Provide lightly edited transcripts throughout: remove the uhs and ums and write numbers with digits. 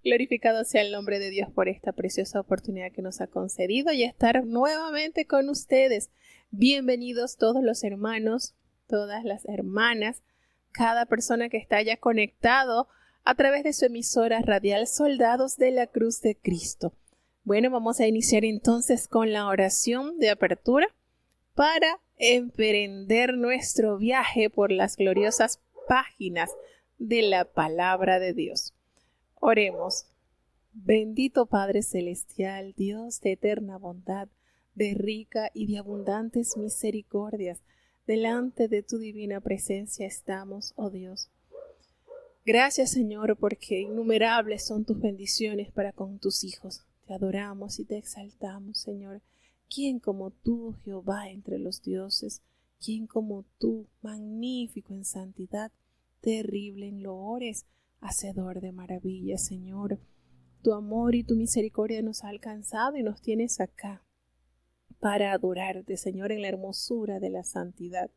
Glorificado sea el nombre de Dios por esta preciosa oportunidad que nos ha concedido y estar nuevamente con ustedes. Bienvenidos todos los hermanos, todas las hermanas, cada persona que está ya conectado a través de su emisora radial Soldados de la Cruz de Cristo. Bueno, vamos a iniciar entonces con la oración de apertura para emprender nuestro viaje por las gloriosas páginas de la palabra de Dios. Oremos. Bendito Padre Celestial, Dios de eterna bondad, de rica y de abundantes misericordias, delante de tu divina presencia estamos, oh Dios. Gracias, Señor, porque innumerables son tus bendiciones para con tus hijos. Te adoramos y te exaltamos, Señor. ¿Quién como tú, Jehová, entre los dioses? ¿Quién como tú, magnífico en santidad, terrible en loores, hacedor de maravillas, Señor? Tu amor y tu misericordia nos ha alcanzado y nos tienes acá para adorarte, Señor, en la hermosura de la santidad.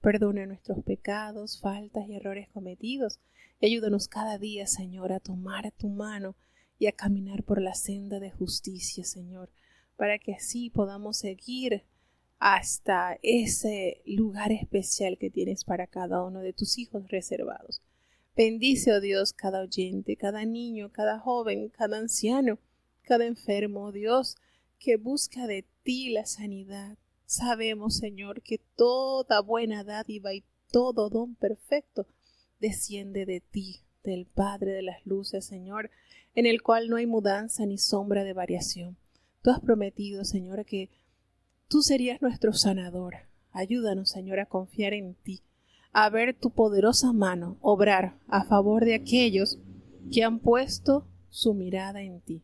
Perdona nuestros pecados, faltas y errores cometidos. Ayúdanos cada día, Señor, a tomar tu mano y a caminar por la senda de justicia, Señor, para que así podamos seguir hasta ese lugar especial que tienes para cada uno de tus hijos reservados. Bendice, oh Dios, cada oyente, cada niño, cada joven, cada anciano, cada enfermo, oh Dios, que busca de ti la sanidad. Sabemos, Señor, que toda buena dádiva y todo don perfecto desciende de ti, del Padre de las luces, Señor, en el cual no hay mudanza ni sombra de variación. Tú has prometido, Señor, que tú serías nuestro sanador. Ayúdanos, Señor, a confiar en ti, a ver tu poderosa mano obrar a favor de aquellos que han puesto su mirada en ti.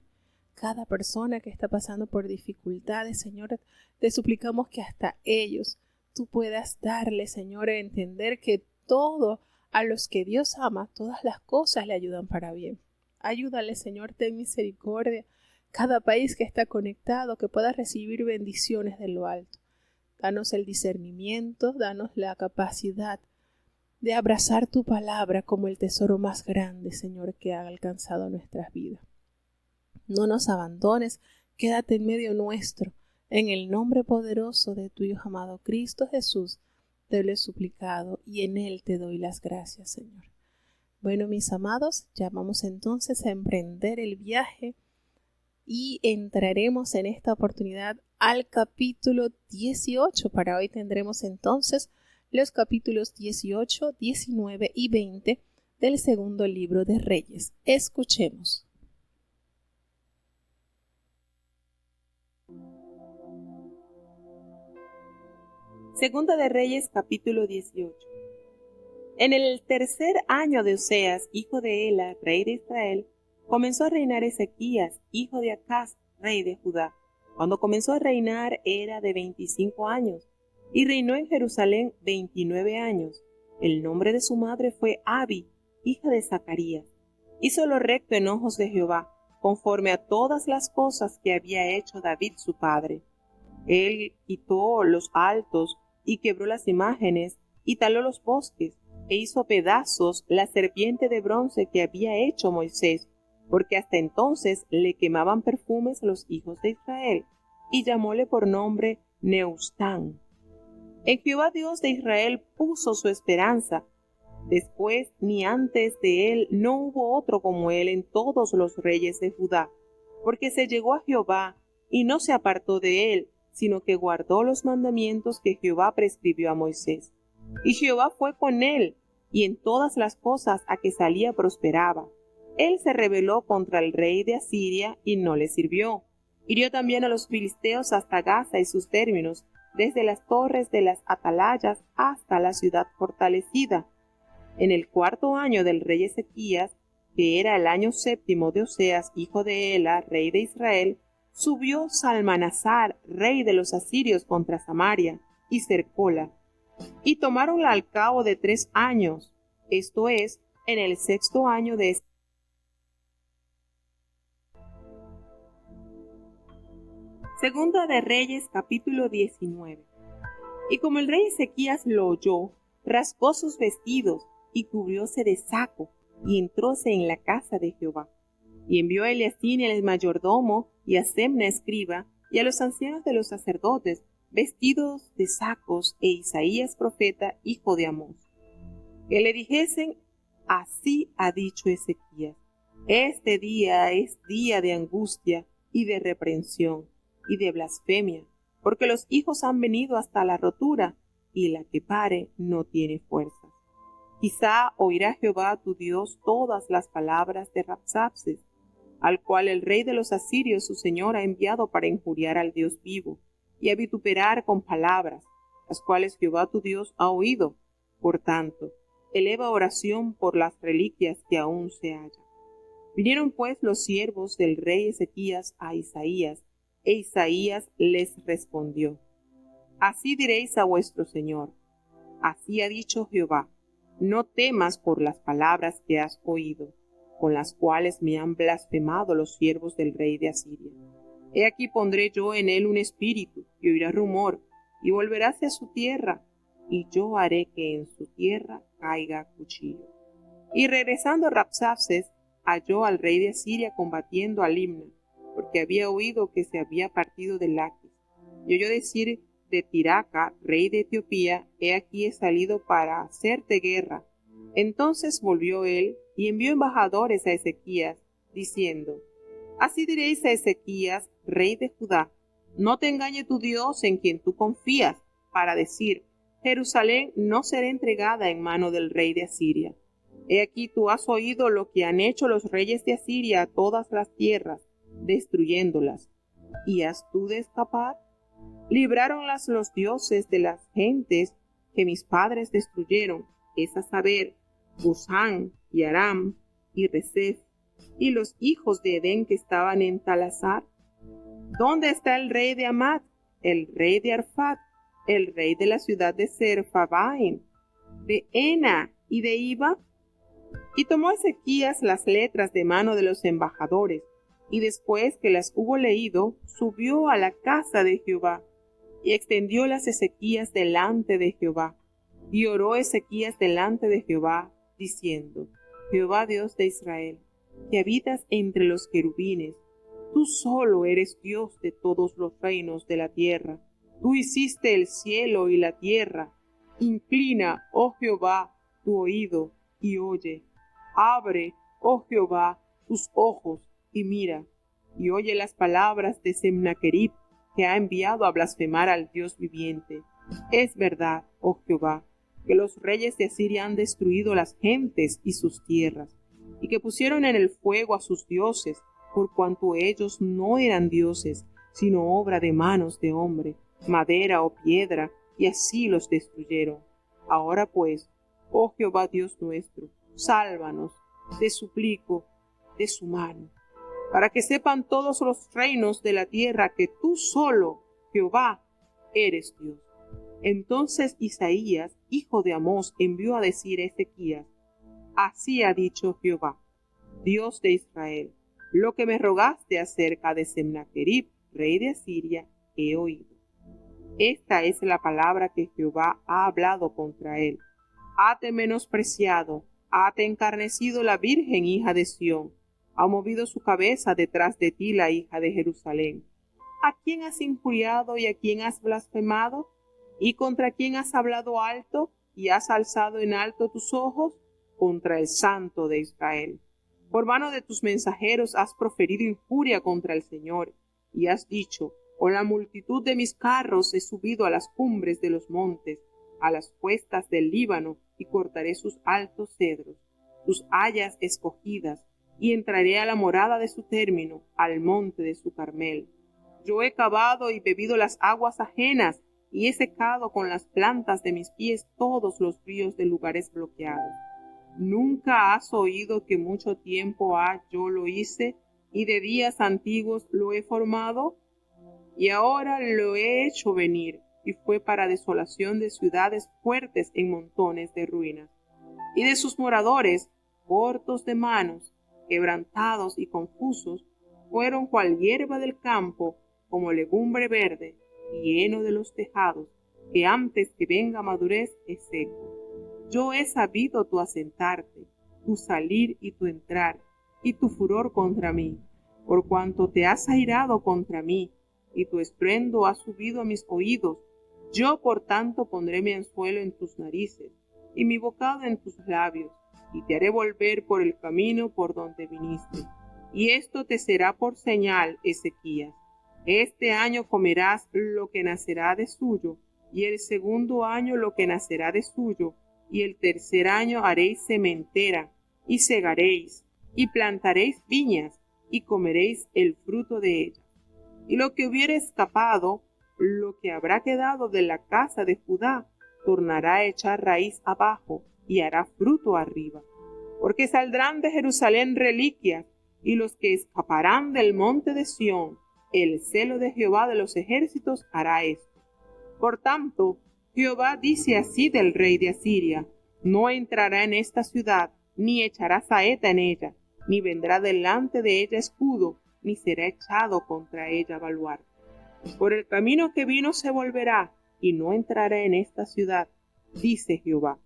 Cada persona que está pasando por dificultades, Señor, te suplicamos que hasta ellos tú puedas darle, Señor, a entender que todo a los que Dios ama, todas las cosas le ayudan para bien. Ayúdale, Señor, ten misericordia. Cada país que está conectado, que pueda recibir bendiciones de lo alto. Danos el discernimiento, danos la capacidad de abrazar tu palabra como el tesoro más grande, Señor, que ha alcanzado nuestras vidas. No nos abandones, quédate en medio nuestro. En el nombre poderoso de tu Hijo amado Cristo Jesús, te lo he suplicado y en Él te doy las gracias, Señor. Bueno, mis amados, ya vamos entonces a emprender el viaje y entraremos en esta oportunidad al capítulo 18. Para hoy tendremos entonces los capítulos 18, 19 y 20 del segundo libro de Reyes. Escuchemos. Segunda de Reyes, capítulo 18. En el tercer año de Oseas, hijo de Ela, rey de Israel, comenzó a reinar Ezequías, hijo de Acaz, rey de Judá. Cuando comenzó a reinar era de 25 años, y reinó en Jerusalén 29 años. El nombre de su madre fue Abi, hija de Zacarías. Hizo lo recto en ojos de Jehová, conforme a todas las cosas que había hecho David su padre. Él quitó los altos y quebró las imágenes y taló los bosques, e hizo pedazos la serpiente de bronce que había hecho Moisés, porque hasta entonces le quemaban perfumes los hijos de Israel, y llamóle por nombre Neustán. En Jehová Dios de Israel puso su esperanza. Después ni antes de él no hubo otro como él en todos los reyes de Judá, porque se llegó a Jehová y no se apartó de él, sino que guardó los mandamientos que Jehová prescribió a Moisés. Y Jehová fue con él, y en todas las cosas a que salía prosperaba. Él se rebeló contra el rey de Asiria y no le sirvió. Hirió también a los filisteos hasta Gaza y sus términos, desde las torres de las atalayas hasta la ciudad fortalecida. En el cuarto año del rey Ezequías, que era el año séptimo de Oseas, hijo de Ela, rey de Israel, subió Salmanasar, rey de los asirios, contra Samaria, y cercóla. Y tomáronla al cabo de 3 años, esto es, en el sexto año de Segunda de Reyes, capítulo 19. Y como el rey Ezequías lo oyó, rasgó sus vestidos y cubrióse de saco, y entróse en la casa de Jehová. Y envió a Eliacín el mayordomo, y a Semna escriba, y a los ancianos de los sacerdotes, vestidos de sacos, e Isaías profeta, hijo de Amós, que le dijesen: así ha dicho Ezequías, este día es día de angustia, y de reprensión, y de blasfemia, porque los hijos han venido hasta la rotura, y la que pare no tiene fuerzas. Quizá oirá Jehová tu Dios todas las palabras de Rabsapses, al cual el rey de los asirios su señor ha enviado para injuriar al Dios vivo, y a vituperar con palabras, las cuales Jehová tu Dios ha oído. Por tanto, eleva oración por las reliquias que aún se hallan. Vinieron pues los siervos del rey Ezequías a Isaías, e Isaías les respondió: así diréis a vuestro señor, así ha dicho Jehová, no temas por las palabras que has oído, con las cuales me han blasfemado los siervos del rey de Asiria. He aquí pondré yo en él un espíritu, y oirá rumor, y volverá hacia su tierra, y yo haré que en su tierra caiga cuchillo. Y regresando Rabsapses, halló al rey de Asiria combatiendo a Limna, porque había oído que se había partido de Laquis. Y oyó decir de Tiraca, rey de Etiopía: he aquí he salido para hacerte guerra. Entonces volvió él y envió embajadores a Ezequías, diciendo: así diréis a Ezequías, rey de Judá: no te engañe tu Dios en quien tú confías, para decir: Jerusalén no será entregada en mano del rey de Asiria. He aquí tú has oído lo que han hecho los reyes de Asiria a todas las tierras, destruyéndolas. ¿Y has tú de escapar? Libráronlas los dioses de las gentes que mis padres destruyeron, es a saber, Busán y Aram y Resef, y los hijos de Edén que estaban en Talasar. ¿Dónde está el rey de Amat, el rey de Arfat, el rey de la ciudad de Serfabaim, de Ena y de Iba? Y tomó Ezequías las letras de mano de los embajadores, y después que las hubo leído, subió a la casa de Jehová, y extendiólas Ezequías delante de Jehová. Y oró Ezequías delante de Jehová, diciendo: Jehová Dios de Israel, que habitas entre los querubines, tú solo eres Dios de todos los reinos de la tierra. Tú hiciste el cielo y la tierra. Inclina, oh Jehová, tu oído y oye. Abre, oh Jehová, tus ojos y mira, y oye las palabras de Semnaquerib, que ha enviado a blasfemar al Dios viviente. Es verdad, oh Jehová, que los reyes de Asiria han destruido las gentes y sus tierras, y que pusieron en el fuego a sus dioses, por cuanto ellos no eran dioses, sino obra de manos de hombre, madera o piedra, y así los destruyeron. Ahora pues, oh Jehová Dios nuestro, sálvanos, te suplico, de su mano, para que sepan todos los reinos de la tierra que tú solo, Jehová, eres Dios. Entonces Isaías, hijo de Amós, envió a decir a Ezequías: así ha dicho Jehová, Dios de Israel, lo que me rogaste acerca de Semnaquerib, rey de Asiria, he oído. Esta es la palabra que Jehová ha hablado contra él. Hate menospreciado, hate encarnecido la Virgen hija de Sión, ha movido su cabeza detrás de ti la hija de Jerusalén. ¿A quién has injuriado y a quién has blasfemado? ¿Y contra quién has hablado alto y has alzado en alto tus ojos? Contra el Santo de Israel. Por mano de tus mensajeros has proferido injuria contra el Señor, y has dicho: con la multitud de mis carros he subido a las cumbres de los montes, a las cuestas del Líbano, y cortaré sus altos cedros, sus hayas escogidas, y entraré a la morada de su término, al monte de su Carmel. Yo he cavado y bebido las aguas ajenas, y he secado con las plantas de mis pies todos los ríos de lugares bloqueados. ¿Nunca has oído que mucho tiempo ha yo lo hice, y de días antiguos lo he formado? Y ahora lo he hecho venir, y fue para desolación de ciudades fuertes en montones de ruinas, y de sus moradores, cortos de manos, quebrantados y confusos, fueron cual hierba del campo, como legumbre verde, lleno de los tejados, que antes que venga madurez es seco. Yo he sabido tu asentarte, tu salir y tu entrar, y tu furor contra mí, por cuanto te has airado contra mí, y tu estruendo ha subido a mis oídos. Yo por tanto pondré mi anzuelo en tus narices, y mi bocado en tus labios, y te haré volver por el camino por donde viniste. Y esto te será por señal, Ezequías. Este año comerás lo que nacerá de suyo, y el segundo año lo que nacerá de suyo, y el tercer año haréis sementera, y segaréis, y plantaréis viñas, y comeréis el fruto de ellas. Y lo que hubiere escapado, lo que habrá quedado de la casa de Judá, tornará a echar raíz abajo, y hará fruto arriba. Porque saldrán de Jerusalén reliquias, y los que escaparán del monte de Sión, el celo de Jehová de los ejércitos hará esto. Por tanto, Jehová dice así del rey de Asiria: no entrará en esta ciudad, ni echará saeta en ella, ni vendrá delante de ella escudo, ni será echado contra ella baluarte. Por el camino que vino se volverá, y no entrará en esta ciudad, dice Jehová.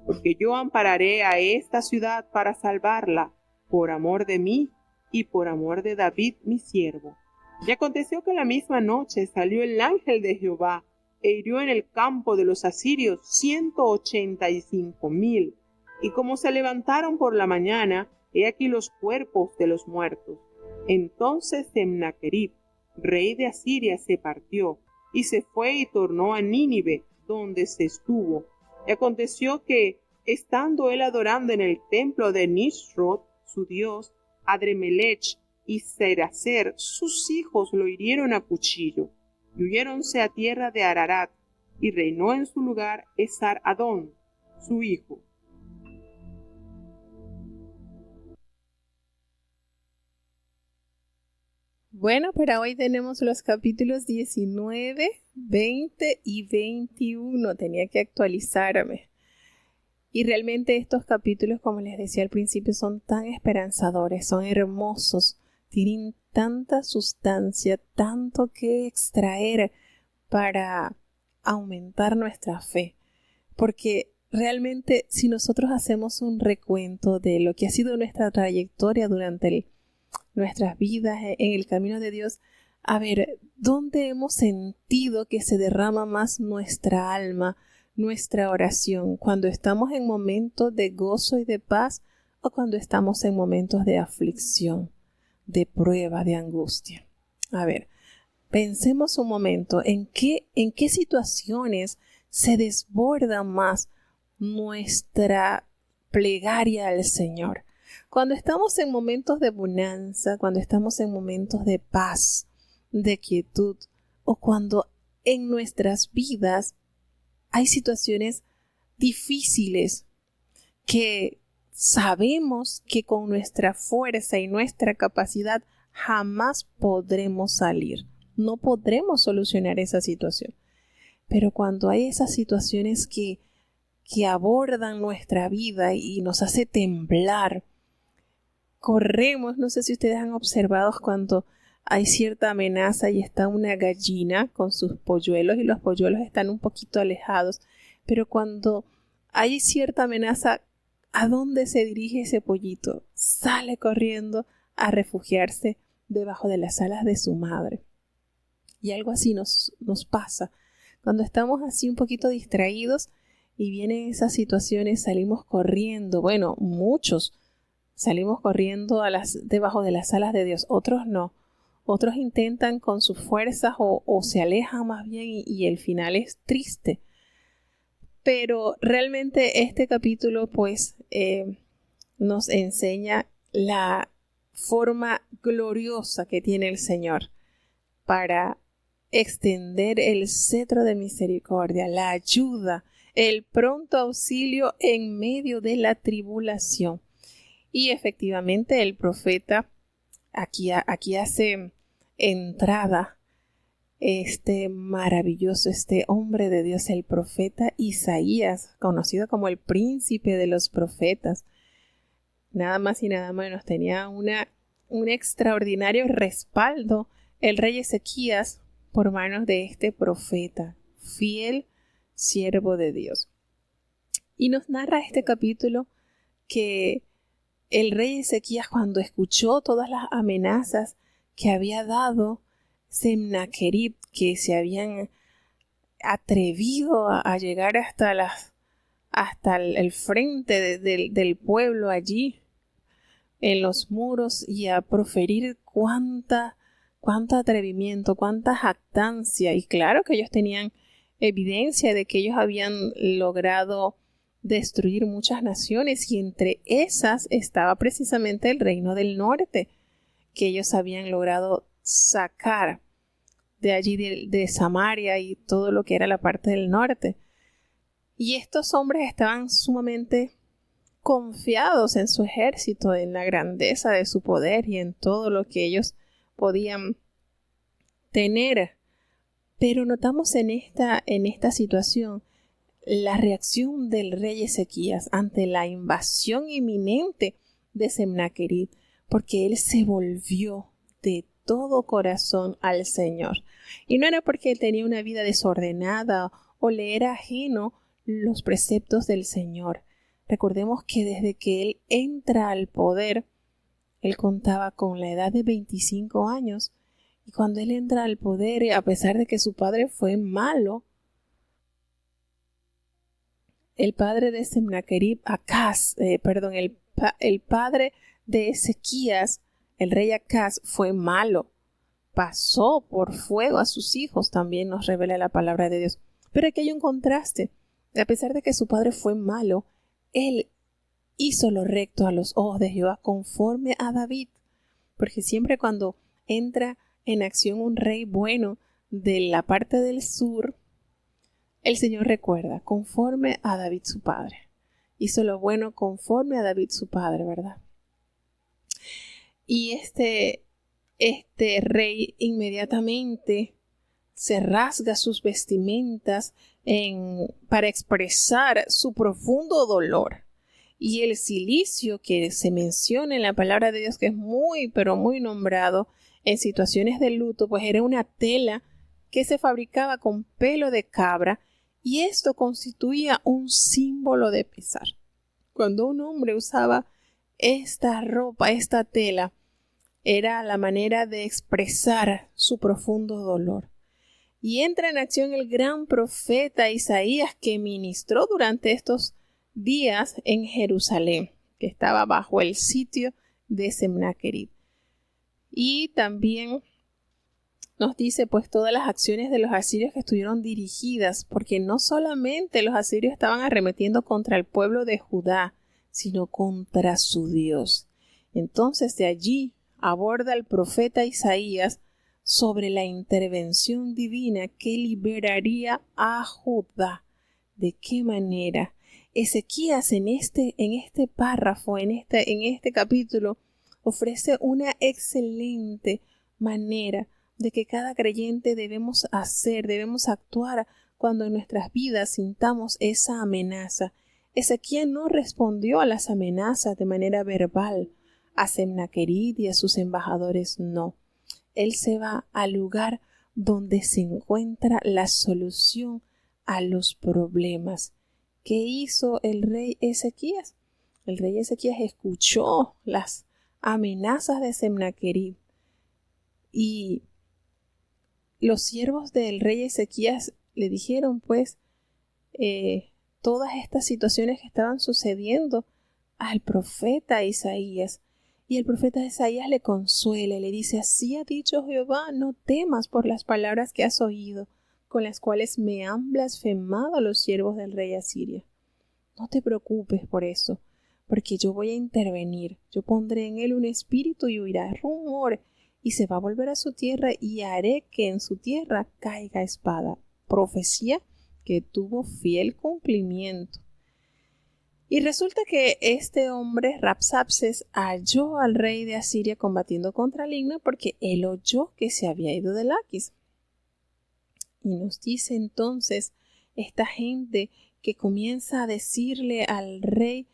Porque yo ampararé a esta ciudad para salvarla, por amor de mí y por amor de David mi siervo. Y aconteció que la misma noche salió el ángel de Jehová, e hirió en el campo de los asirios 185,000. Y como se levantaron por la mañana, he aquí los cuerpos de los muertos. Entonces Semnaquerib, rey de Asiria, se partió, y se fue y tornó a Nínive, donde se estuvo. Y aconteció que, estando él adorando en el templo de Nisroch, su dios, Adremelech y Seracer, sus hijos lo hirieron a cuchillo, y huyéronse a tierra de Ararat, y reinó en su lugar Esar-Adón, su hijo. Bueno, para hoy tenemos los capítulos 19, 20 y 21. Tenía que actualizarme. Y realmente estos capítulos, como les decía al principio, son tan esperanzadores, son hermosos, tienen tanta sustancia, tanto que extraer para aumentar nuestra fe. Porque realmente si nosotros hacemos un recuento de lo que ha sido nuestra trayectoria durante nuestras vidas en el camino de Dios, a ver, ¿dónde hemos sentido que se derrama más nuestra alma, nuestra oración? ¿Cuando estamos en momentos de gozo y de paz o cuando estamos en momentos de aflicción, de prueba, de angustia? A ver, pensemos un momento, ¿en qué situaciones se desborda más nuestra plegaria al Señor? Cuando estamos en momentos de bonanza, cuando estamos en momentos de paz, de quietud, o cuando en nuestras vidas hay situaciones difíciles que sabemos que con nuestra fuerza y nuestra capacidad jamás podremos salir. No podremos solucionar esa situación. Pero cuando hay esas situaciones que abordan nuestra vida y nos hace temblar, corremos. No sé si ustedes han observado cuando hay cierta amenaza y está una gallina con sus polluelos y los polluelos están un poquito alejados, pero cuando hay cierta amenaza, ¿a dónde se dirige ese pollito? Sale corriendo a refugiarse debajo de las alas de su madre. Y algo así nos pasa. Cuando estamos así un poquito distraídos y vienen esas situaciones, salimos corriendo. Bueno, muchos salimos corriendo debajo de las alas de Dios, otros no. Otros intentan con sus fuerzas o se alejan más bien y el final es triste. Pero realmente este capítulo pues nos enseña la forma gloriosa que tiene el Señor para extender el cetro de misericordia, la ayuda, el pronto auxilio en medio de la tribulación. Y efectivamente el profeta aquí hace entrada este maravilloso, este hombre de Dios, el profeta Isaías, conocido como el príncipe de los profetas. Nada más y nada menos tenía un extraordinario respaldo el rey Ezequías por manos de este profeta, fiel siervo de Dios. Y nos narra este capítulo que el rey Ezequías, cuando escuchó todas las amenazas que había dado Sennacherib, que se habían atrevido a llegar hasta el frente del pueblo allí en los muros y a proferir cuánto atrevimiento, cuánta jactancia. Y claro que ellos tenían evidencia de que ellos habían logrado destruir muchas naciones, y entre esas estaba precisamente el reino del norte, que ellos habían logrado sacar de allí de Samaria y todo lo que era la parte del norte. Y estos hombres estaban sumamente confiados en su ejército, en la grandeza de su poder y en todo lo que ellos podían tener. Pero notamos en esta situación la reacción del rey Ezequías ante la invasión inminente de Sennacherib, porque él se volvió de todo corazón al Señor. Y no era porque él tenía una vida desordenada o le era ajeno los preceptos del Señor. Recordemos que desde que él entra al poder, él contaba con la edad de 25 años. Y cuando él entra al poder, a pesar de que su padre fue malo, el padre de Sennacherib, el padre de Ezequías, el rey Acaz, fue malo. Pasó por fuego a sus hijos, también nos revela la palabra de Dios. Pero aquí hay un contraste. A pesar de que su padre fue malo, él hizo lo recto a los ojos de Jehová, conforme a David. Porque siempre cuando entra en acción un rey bueno de la parte del sur, el Señor recuerda, conforme a David su padre. Hizo lo bueno conforme a David su padre, ¿verdad? Y este rey inmediatamente se rasga sus vestimentas para expresar su profundo dolor. Y el cilicio que se menciona en la palabra de Dios, que es muy, pero muy nombrado en situaciones de luto, pues era una tela que se fabricaba con pelo de cabra, y esto constituía un símbolo de pesar. Cuando un hombre usaba esta ropa, esta tela, era la manera de expresar su profundo dolor. Y entra en acción el gran profeta Isaías, que ministró durante estos días en Jerusalén, que estaba bajo el sitio de Sennacherib. Y también nos dice pues todas las acciones de los asirios que estuvieron dirigidas, porque no solamente los asirios estaban arremetiendo contra el pueblo de Judá, sino contra su Dios. Entonces de allí aborda el profeta Isaías sobre la intervención divina que liberaría a Judá. ¿De qué manera? Ezequías en este párrafo, en este capítulo, ofrece una excelente manera de que cada creyente debemos actuar cuando en nuestras vidas sintamos esa amenaza. Ezequías no respondió a las amenazas de manera verbal, a Sennacherib y a sus embajadores, no. Él se va al lugar donde se encuentra la solución a los problemas. ¿Qué hizo el rey Ezequías? El rey Ezequías escuchó las amenazas de Sennacherib, y los siervos del rey Ezequías le dijeron pues todas estas situaciones que estaban sucediendo al profeta Isaías. Y el profeta Isaías le consuela y le dice: así ha dicho Jehová, no temas por las palabras que has oído, con las cuales me han blasfemado los siervos del rey Asiria. No te preocupes por eso, porque yo voy a intervenir. Yo pondré en él un espíritu y oirá rumor, y se va a volver a su tierra, y haré que en su tierra caiga espada. Profecía que tuvo fiel cumplimiento. Y resulta que este hombre, Rabsacés, halló al rey de Asiria combatiendo contra Libna, porque él oyó que se había ido de Laquis. Y nos dice entonces esta gente que comienza a decirle al rey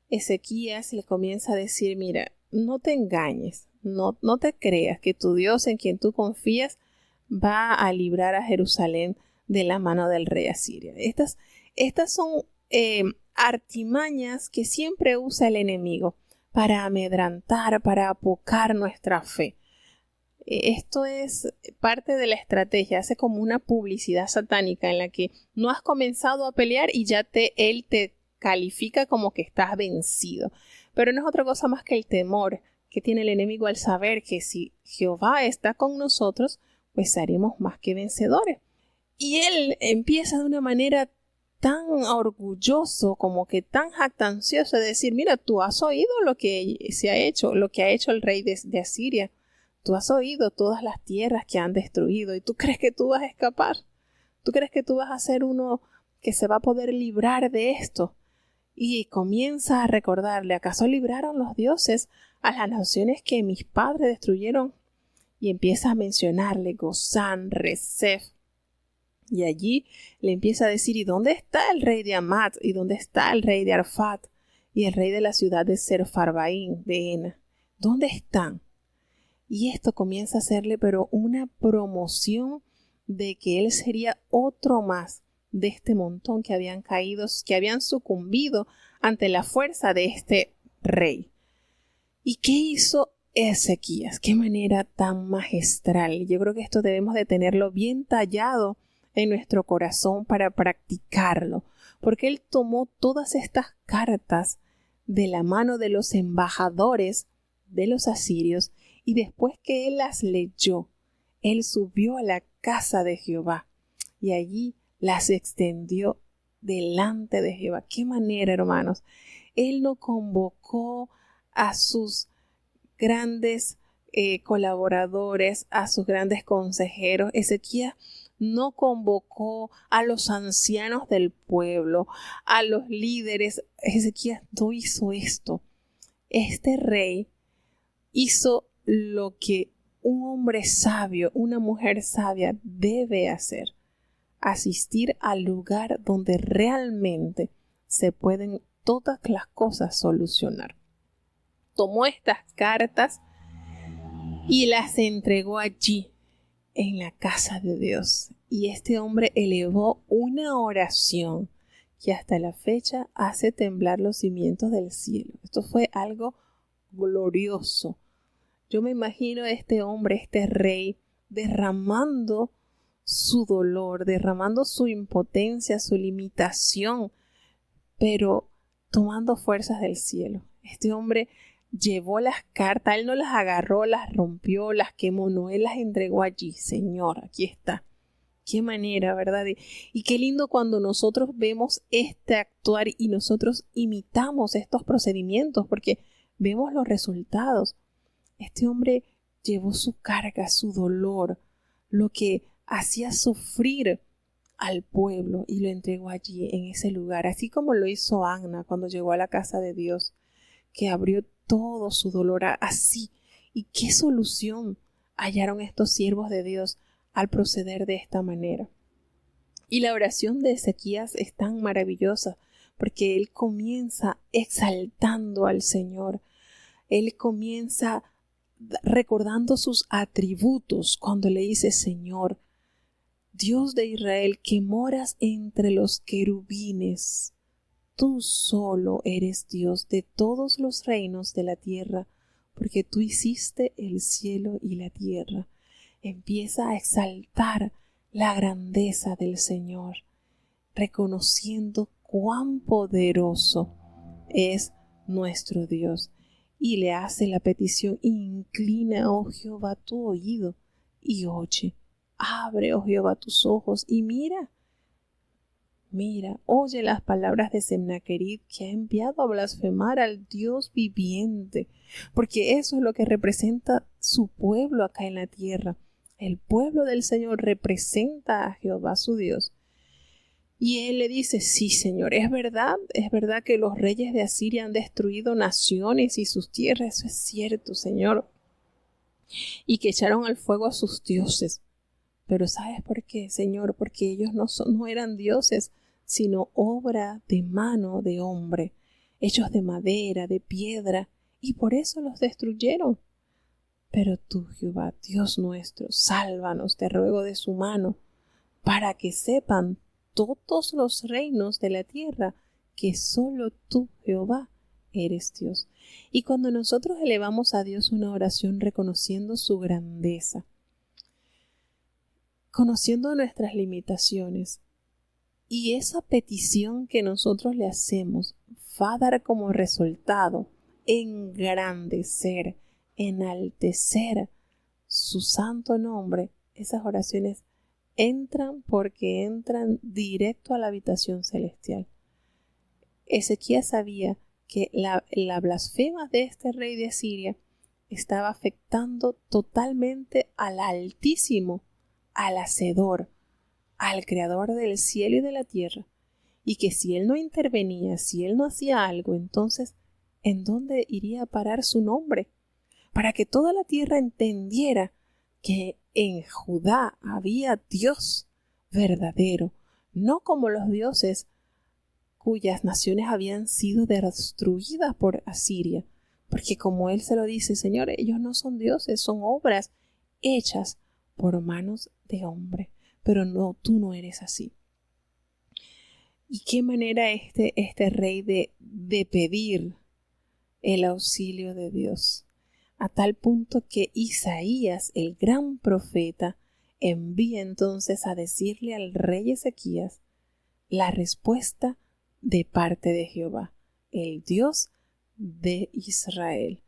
Ezequías, le comienza a decir: mira, no te engañes, no te creas que tu Dios, en quien tú confías, va a librar a Jerusalén de la mano del rey Asiria. Estas son artimañas que siempre usa el enemigo para amedrantar, para apocar nuestra fe. Esto es parte de la estrategia, hace como una publicidad satánica en la que no has comenzado a pelear y ya él te califica como que estás vencido. Pero no es otra cosa más que el temor que tiene el enemigo al saber que si Jehová está con nosotros, pues seremos más que vencedores. Y él empieza de una manera tan orgulloso, como que tan jactancioso de decir, mira, tú has oído lo que se ha hecho, lo que ha hecho el rey de Asiria. Tú has oído todas las tierras que han destruido y tú crees que tú vas a escapar. ¿Tú crees que tú vas a ser uno que se va a poder librar de esto? Y comienza a recordarle, ¿acaso libraron los dioses a las naciones que mis padres destruyeron? Y empieza a mencionarle Gozán, Resef. Y allí le empieza a decir, ¿y dónde está el rey de Amat? ¿Y dónde está el rey de Arfat? Y el rey de la ciudad de Serfarbaín, de Ena. ¿Dónde están? Y esto comienza a hacerle pero una promoción de que él sería otro más de este montón que habían caído, que habían sucumbido ante la fuerza de este rey. ¿Y qué hizo Ezequías? Qué manera tan magistral. Yo creo que esto debemos de tenerlo bien tallado en nuestro corazón para practicarlo, porque él tomó todas estas cartas de la mano de los embajadores de los asirios y después que él las leyó, él subió a la casa de Jehová y allí las extendió delante de Jehová. Qué manera, hermanos. Él no convocó a sus grandes colaboradores, a sus grandes consejeros. Ezequías no convocó a los ancianos del pueblo, a los líderes. Ezequías no hizo esto. Este rey hizo lo que un hombre sabio, una mujer sabia debe hacer: asistir al lugar donde realmente se pueden todas las cosas solucionar. Tomó estas cartas y las entregó allí en la casa de Dios. Y este hombre elevó una oración que hasta la fecha hace temblar los cimientos del cielo. Esto fue algo glorioso. Yo me imagino a este hombre, este rey, derramando su dolor, derramando su impotencia, su limitación, pero tomando fuerzas del cielo. Este hombre llevó las cartas, él no las agarró, las rompió, las quemó, no, él las entregó allí. Señor, aquí está. Qué manera, ¿verdad? Y qué lindo cuando nosotros vemos este actuar y nosotros imitamos estos procedimientos, porque vemos los resultados. Este hombre llevó su carga, su dolor, lo que hacía sufrir al pueblo, y lo entregó allí en ese lugar, así como lo hizo Anna cuando llegó a la casa de Dios, que abrió todo su dolor así. ¿Y qué solución hallaron estos siervos de Dios al proceder de esta manera? Y la oración de Ezequías es tan maravillosa porque él comienza exaltando al Señor. Él comienza recordando sus atributos cuando le dice: Señor, Dios de Israel, que moras entre los querubines, tú solo eres Dios de todos los reinos de la tierra, porque tú hiciste el cielo y la tierra. Empieza a exaltar la grandeza del Señor, reconociendo cuán poderoso es nuestro Dios. Y le hace la petición: inclina, oh Jehová, tu oído y oye. Abre, oh Jehová, tus ojos y mira. Mira, oye las palabras de Sennacherib, que ha enviado a blasfemar al Dios viviente, porque eso es lo que representa su pueblo acá en la tierra. El pueblo del Señor representa a Jehová su Dios. Y él le dice: sí, Señor, es verdad que los reyes de Asiria han destruido naciones y sus tierras, eso es cierto, Señor, y que echaron al fuego a sus dioses. Pero ¿sabes por qué, Señor? Porque ellos no eran dioses, sino obra de mano de hombre, hechos de madera, de piedra, y por eso los destruyeron. Pero tú, Jehová, Dios nuestro, sálvanos, te ruego, de su mano, para que sepan todos los reinos de la tierra que solo tú, Jehová, eres Dios. Y cuando nosotros elevamos a Dios una oración reconociendo su grandeza, conociendo nuestras limitaciones, y esa petición que nosotros le hacemos va a dar como resultado engrandecer, enaltecer su santo nombre, esas oraciones entran porque entran directo a la habitación celestial. Ezequías sabía que la blasfema de este rey de Asiria estaba afectando totalmente al Altísimo, al Hacedor, al Creador del cielo y de la tierra, y que si él no intervenía, si él no hacía algo, entonces, ¿en dónde iría a parar su nombre? Para que toda la tierra entendiera que en Judá había Dios verdadero, no como los dioses cuyas naciones habían sido destruidas por Asiria, porque como él se lo dice, Señor, ellos no son dioses, son obras hechas por manos de hombre, pero no, tú no eres así. ¿Y qué manera este rey de pedir el auxilio de Dios? A tal punto que Isaías, el gran profeta, envía entonces a decirle al rey Ezequías la respuesta de parte de Jehová, el Dios de Israel,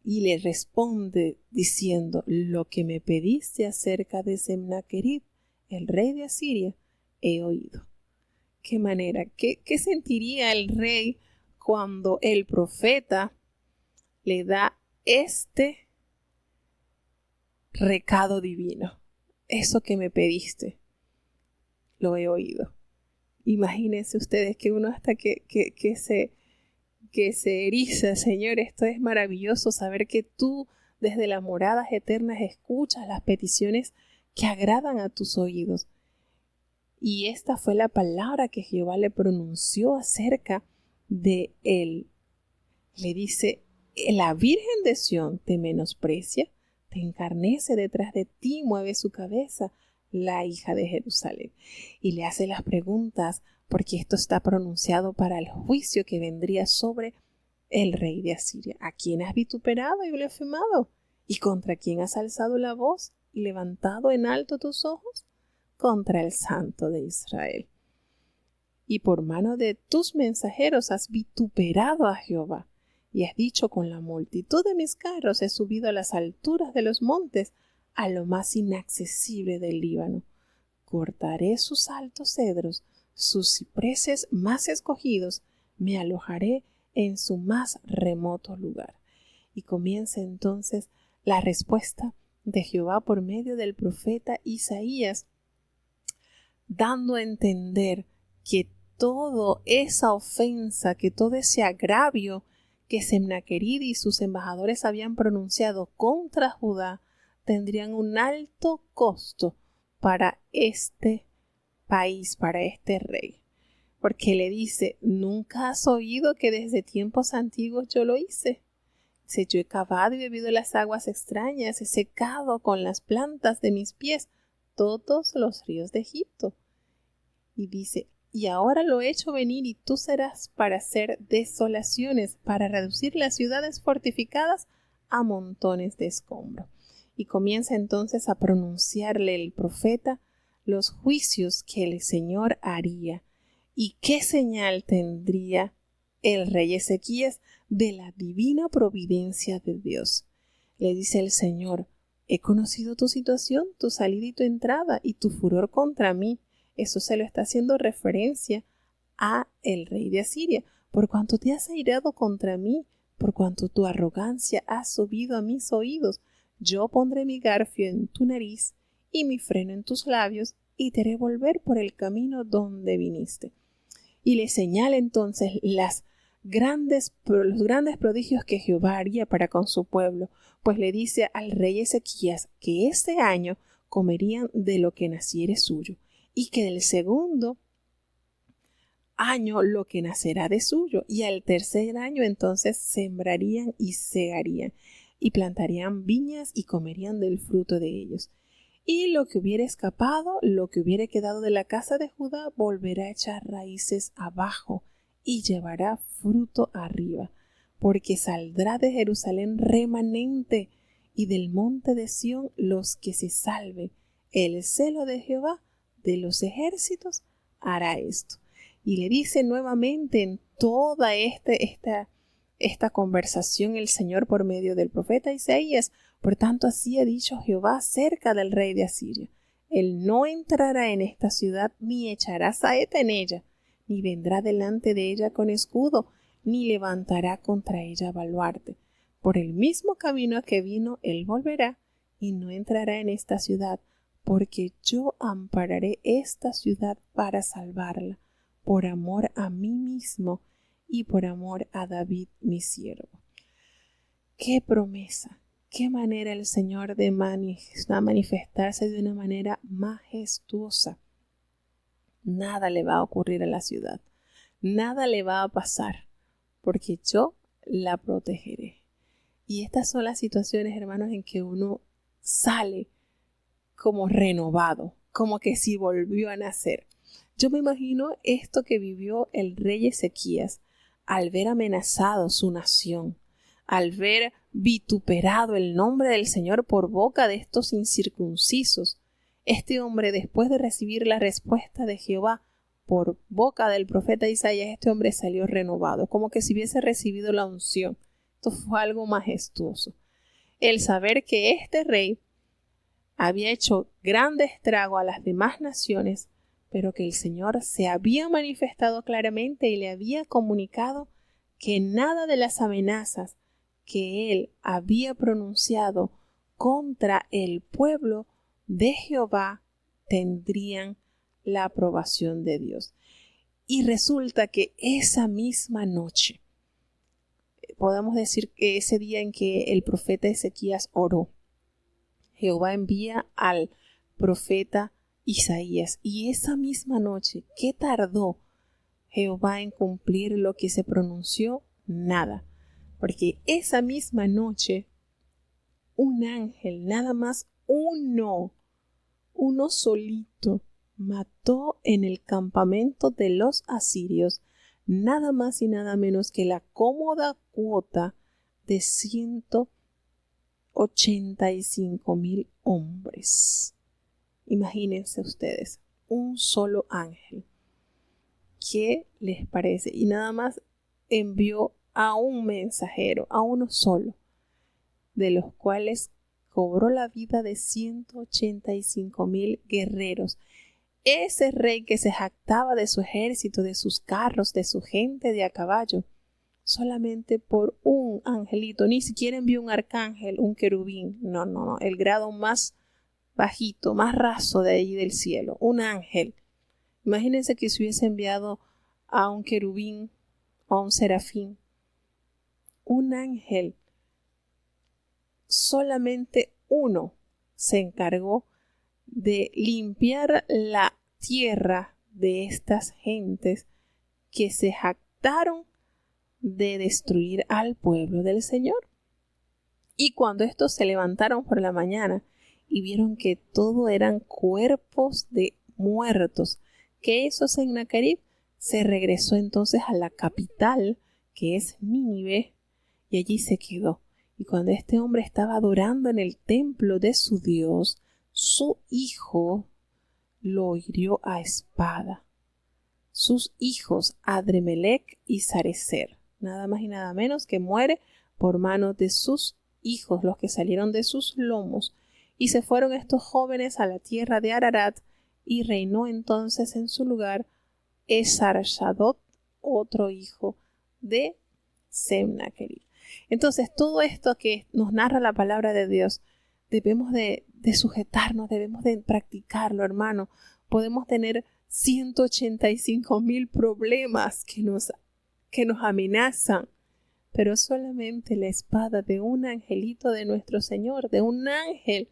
y le responde diciendo: lo que me pediste acerca de Sennacherib, el rey de Asiria, he oído. ¿Qué manera? ¿Qué sentiría el rey cuando el profeta le da este recado divino? Eso que me pediste, lo he oído. Imagínense ustedes que uno hasta que se eriza, Señor, esto es maravilloso, saber que tú desde las moradas eternas escuchas las peticiones que agradan a tus oídos. Y esta fue la palabra que Jehová le pronunció acerca de él. Le dice: la Virgen de Sión te menosprecia, te encarnece detrás de ti, mueve su cabeza la hija de Jerusalén. Y le hace las preguntas porque esto está pronunciado para el juicio que vendría sobre el rey de Asiria. ¿A quién has vituperado y blasfemado? ¿Y contra quién has alzado la voz y levantado en alto tus ojos? Contra el Santo de Israel. Y por mano de tus mensajeros has vituperado a Jehová, y has dicho: con la multitud de mis carros he subido a las alturas de los montes, a lo más inaccesible del Líbano. Cortaré sus altos cedros, sus cipreses más escogidos, me alojaré en su más remoto lugar. Y comienza entonces la respuesta de Jehová por medio del profeta Isaías, dando a entender que toda esa ofensa, que todo ese agravio que Sennacherib y sus embajadores habían pronunciado contra Judá tendrían un alto costo para este país, para este rey. Porque le dice: ¿nunca has oído que desde tiempos antiguos yo lo hice? Yo he cavado y bebido las aguas extrañas, he secado con las plantas de mis pies todos los ríos de Egipto. Y dice: y ahora lo he hecho venir, y tú serás para hacer desolaciones, para reducir las ciudades fortificadas a montones de escombro. Y comienza entonces a pronunciarle el profeta los juicios que el Señor haría y qué señal tendría el rey Ezequías de la divina providencia de Dios. Le dice el Señor: he conocido tu situación, tu salida y tu entrada, y tu furor contra mí. Eso se lo está haciendo referencia a el rey de Asiria. Por cuanto te has airado contra mí, por cuanto tu arrogancia ha subido a mis oídos, yo pondré mi garfio en tu nariz y mi freno en tus labios, y te haré volver por el camino donde viniste. Y le señala entonces los grandes prodigios que Jehová haría para con su pueblo, pues le dice al rey Ezequías que ese año comerían de lo que naciere suyo, y que del segundo año lo que nacerá de suyo, y al tercer año entonces sembrarían y segarían, y plantarían viñas y comerían del fruto de ellos. Y lo que hubiera escapado, lo que hubiera quedado de la casa de Judá, volverá a echar raíces abajo y llevará fruto arriba, porque saldrá de Jerusalén remanente, y del monte de Sión los que se salven. El celo de Jehová de los ejércitos hará esto. Y le dice nuevamente en toda esta conversación el Señor por medio del profeta Isaías: por tanto así ha dicho Jehová acerca del rey de Asiria: él no entrará en esta ciudad, ni echará saeta en ella, ni vendrá delante de ella con escudo, ni levantará contra ella baluarte. Por el mismo camino que vino, él volverá, y no entrará en esta ciudad, porque yo ampararé esta ciudad para salvarla, por amor a mí mismo y por amor a David mi siervo. ¡Qué promesa! ¡Qué manera el Señor de manifestarse de una manera majestuosa! Nada le va a ocurrir a la ciudad, nada le va a pasar, porque yo la protegeré. Y estas son las situaciones, hermanos, en que uno sale como renovado, como que si volvió a nacer. Yo me imagino esto que vivió el rey Ezequías al ver amenazado su nación, al ver vituperado el nombre del Señor por boca de estos incircuncisos. Este hombre, después de recibir la respuesta de Jehová por boca del profeta Isaías, este hombre salió renovado, como que si hubiese recibido la unción. Esto fue algo majestuoso. El saber que este rey había hecho grande estrago a las demás naciones, pero que el Señor se había manifestado claramente y le había comunicado que nada de las amenazas que él había pronunciado contra el pueblo de Jehová tendrían la aprobación de Dios. Y resulta que esa misma noche, podemos decir que ese día en que el profeta Ezequías oró, Jehová envía al profeta Isaías, y esa misma noche, ¿qué tardó Jehová en cumplir lo que se pronunció? Nada, porque esa misma noche un ángel, nada más uno solito, mató en el campamento de los asirios nada más y nada menos que la cómoda cuota de 185,000 hombres. Imagínense ustedes, un solo ángel. ¿Qué les parece? Y nada más envió a un mensajero, a uno solo, de los cuales cobró la vida de 185,000 guerreros. Ese rey que se jactaba de su ejército, de sus carros, de su gente de a caballo, solamente por un angelito, ni siquiera envió un arcángel, un querubín, no, el grado más bajito, más raso de allí del cielo, un ángel. Imagínense que se hubiese enviado a un querubín o a un serafín. Un ángel, solamente uno se encargó de limpiar la tierra de estas gentes que se jactaron de destruir al pueblo del Señor. Y cuando estos se levantaron por la mañana y vieron que todo eran cuerpos de muertos, que hizo Sennacherib, se regresó entonces a la capital, que es Nínive, y allí se quedó. Y cuando este hombre estaba adorando en el templo de su Dios, su hijo lo hirió a espada. Sus hijos Adremelech y Sarecer, nada más y nada menos que muere por manos de sus hijos, los que salieron de sus lomos. Y se fueron estos jóvenes a la tierra de Ararat, y reinó entonces en su lugar Esarhaddon, otro hijo de Sennacherib. Entonces, todo esto que nos narra la palabra de Dios, debemos de sujetarnos, debemos de practicarlo, hermano. Podemos tener 185,000 problemas que nos amenazan, pero solamente la espada de un angelito de nuestro Señor, de un ángel,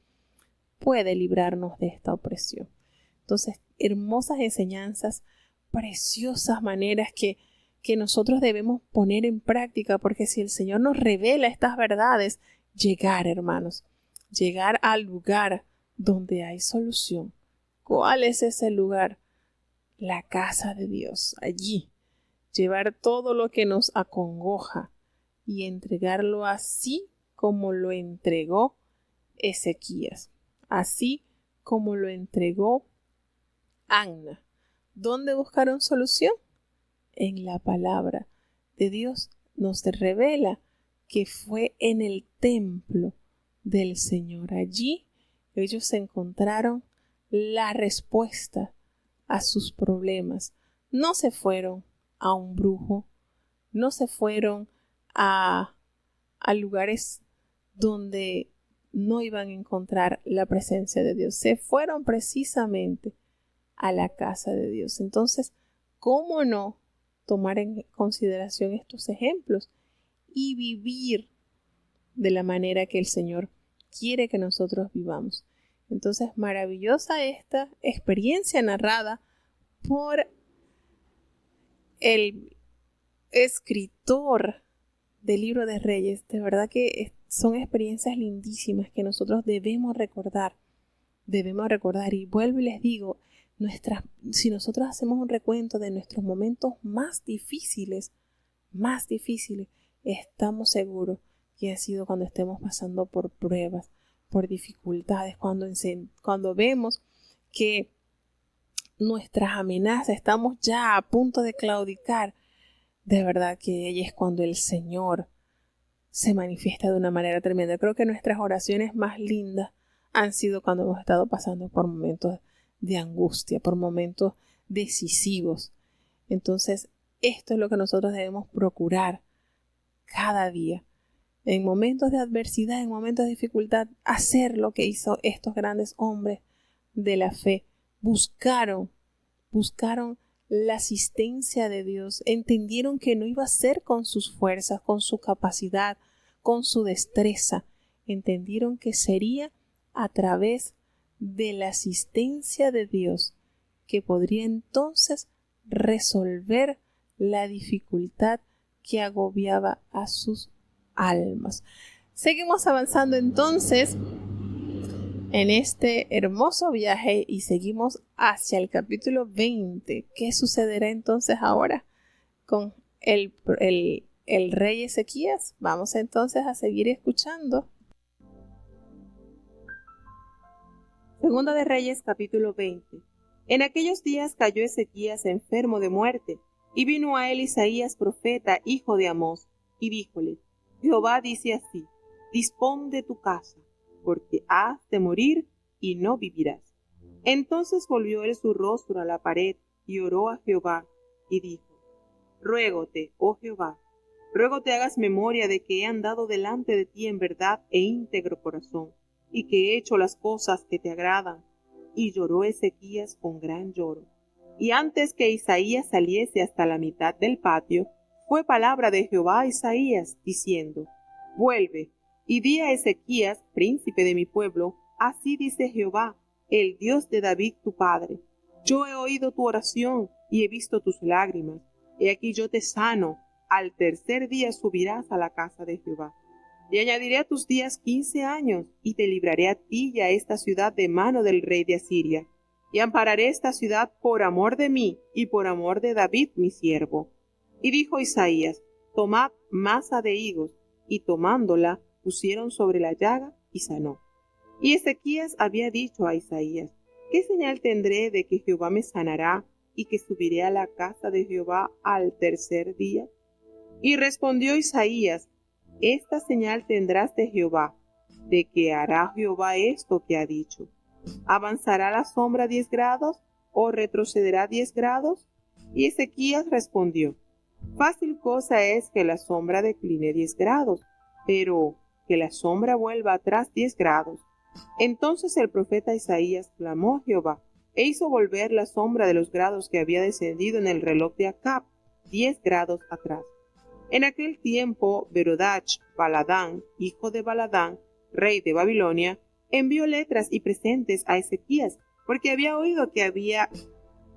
puede librarnos de esta opresión. Entonces, hermosas enseñanzas, preciosas maneras que nosotros debemos poner en práctica, porque si el Señor nos revela estas verdades, llegar, hermanos, llegar al lugar donde hay solución. ¿Cuál es ese lugar? La casa de Dios, allí. Llevar todo lo que nos acongoja y entregarlo así como lo entregó Ezequías, así como lo entregó Anna. ¿Dónde buscaron solución? En la palabra de Dios. Nos revela que fue en el templo del Señor. Allí ellos encontraron la respuesta a sus problemas. No se fueron a un brujo, no se fueron a lugares donde no iban a encontrar la presencia de Dios. Se fueron precisamente a la casa de Dios. Entonces, ¿cómo no tomar en consideración estos ejemplos y vivir de la manera que el Señor quiere que nosotros vivamos? Entonces, maravillosa esta experiencia narrada por el escritor del Libro de Reyes. De verdad que son experiencias lindísimas que nosotros debemos recordar. Y vuelvo y les digo, si nosotros hacemos un recuento de nuestros momentos más difíciles, estamos seguros que ha sido cuando estemos pasando por pruebas, por dificultades, cuando vemos que nuestras amenazas estamos ya a punto de claudicar. De verdad que ahí es cuando el Señor se manifiesta de una manera tremenda. Creo que nuestras oraciones más lindas han sido cuando hemos estado pasando por momentos de angustia, por momentos decisivos. Entonces, esto es lo que nosotros debemos procurar cada día. En momentos de adversidad, en momentos de dificultad, hacer lo que hizo estos grandes hombres de la fe. Buscaron la asistencia de Dios, entendieron que no iba a ser con sus fuerzas, con su capacidad, con su destreza, entendieron que sería a través de la asistencia de Dios que podría entonces resolver la dificultad que agobiaba a sus almas. Seguimos avanzando entonces en este hermoso viaje y seguimos hacia el capítulo 20. ¿Qué sucederá entonces ahora con el rey Ezequías? Vamos entonces a seguir escuchando. Segunda de Reyes, capítulo 20. En aquellos días cayó Ezequías enfermo de muerte, y vino a él Isaías profeta, hijo de Amós, y díjole: Jehová dice así: dispón de tu casa, porque has de morir y no vivirás. Entonces volvió él su rostro a la pared y oró a Jehová y dijo: Ruégote, oh Jehová, ruego te hagas memoria de que he andado delante de ti en verdad e íntegro corazón, y que he hecho las cosas que te agradan. Y lloró Ezequías con gran lloro. Y antes que Isaías saliese hasta la mitad del patio, fue palabra de Jehová a Isaías, diciendo: Vuelve, y di a Ezequías, príncipe de mi pueblo, así dice Jehová, el Dios de David tu padre: Yo he oído tu oración y he visto tus lágrimas. He aquí yo te sano. Al tercer día subirás a la casa de Jehová. Y añadiré a tus días 15 años, y te libraré a ti y a esta ciudad de mano del rey de Asiria. Y ampararé esta ciudad por amor de mí y por amor de David mi siervo. Y dijo Isaías: Tomad masa de higos. Y tomándola, pusieron sobre la llaga y sanó. Y Ezequías había dicho a Isaías: ¿Qué señal tendré de que Jehová me sanará y que subiré a la casa de Jehová al tercer día? Y respondió Isaías: Esta señal tendrás de Jehová, de que hará Jehová esto que ha dicho. ¿Avanzará la sombra 10 grados o retrocederá 10 grados? Y Ezequías respondió: Fácil cosa es que la sombra decline 10 grados, pero que la sombra vuelva atrás 10 grados. Entonces el profeta Isaías clamó a Jehová, e hizo volver la sombra de los grados que había descendido en el reloj de Acab 10 grados atrás. En aquel tiempo, Berodach Baladán, hijo de Baladán, rey de Babilonia, envió letras y presentes a Ezequías, porque había oído que había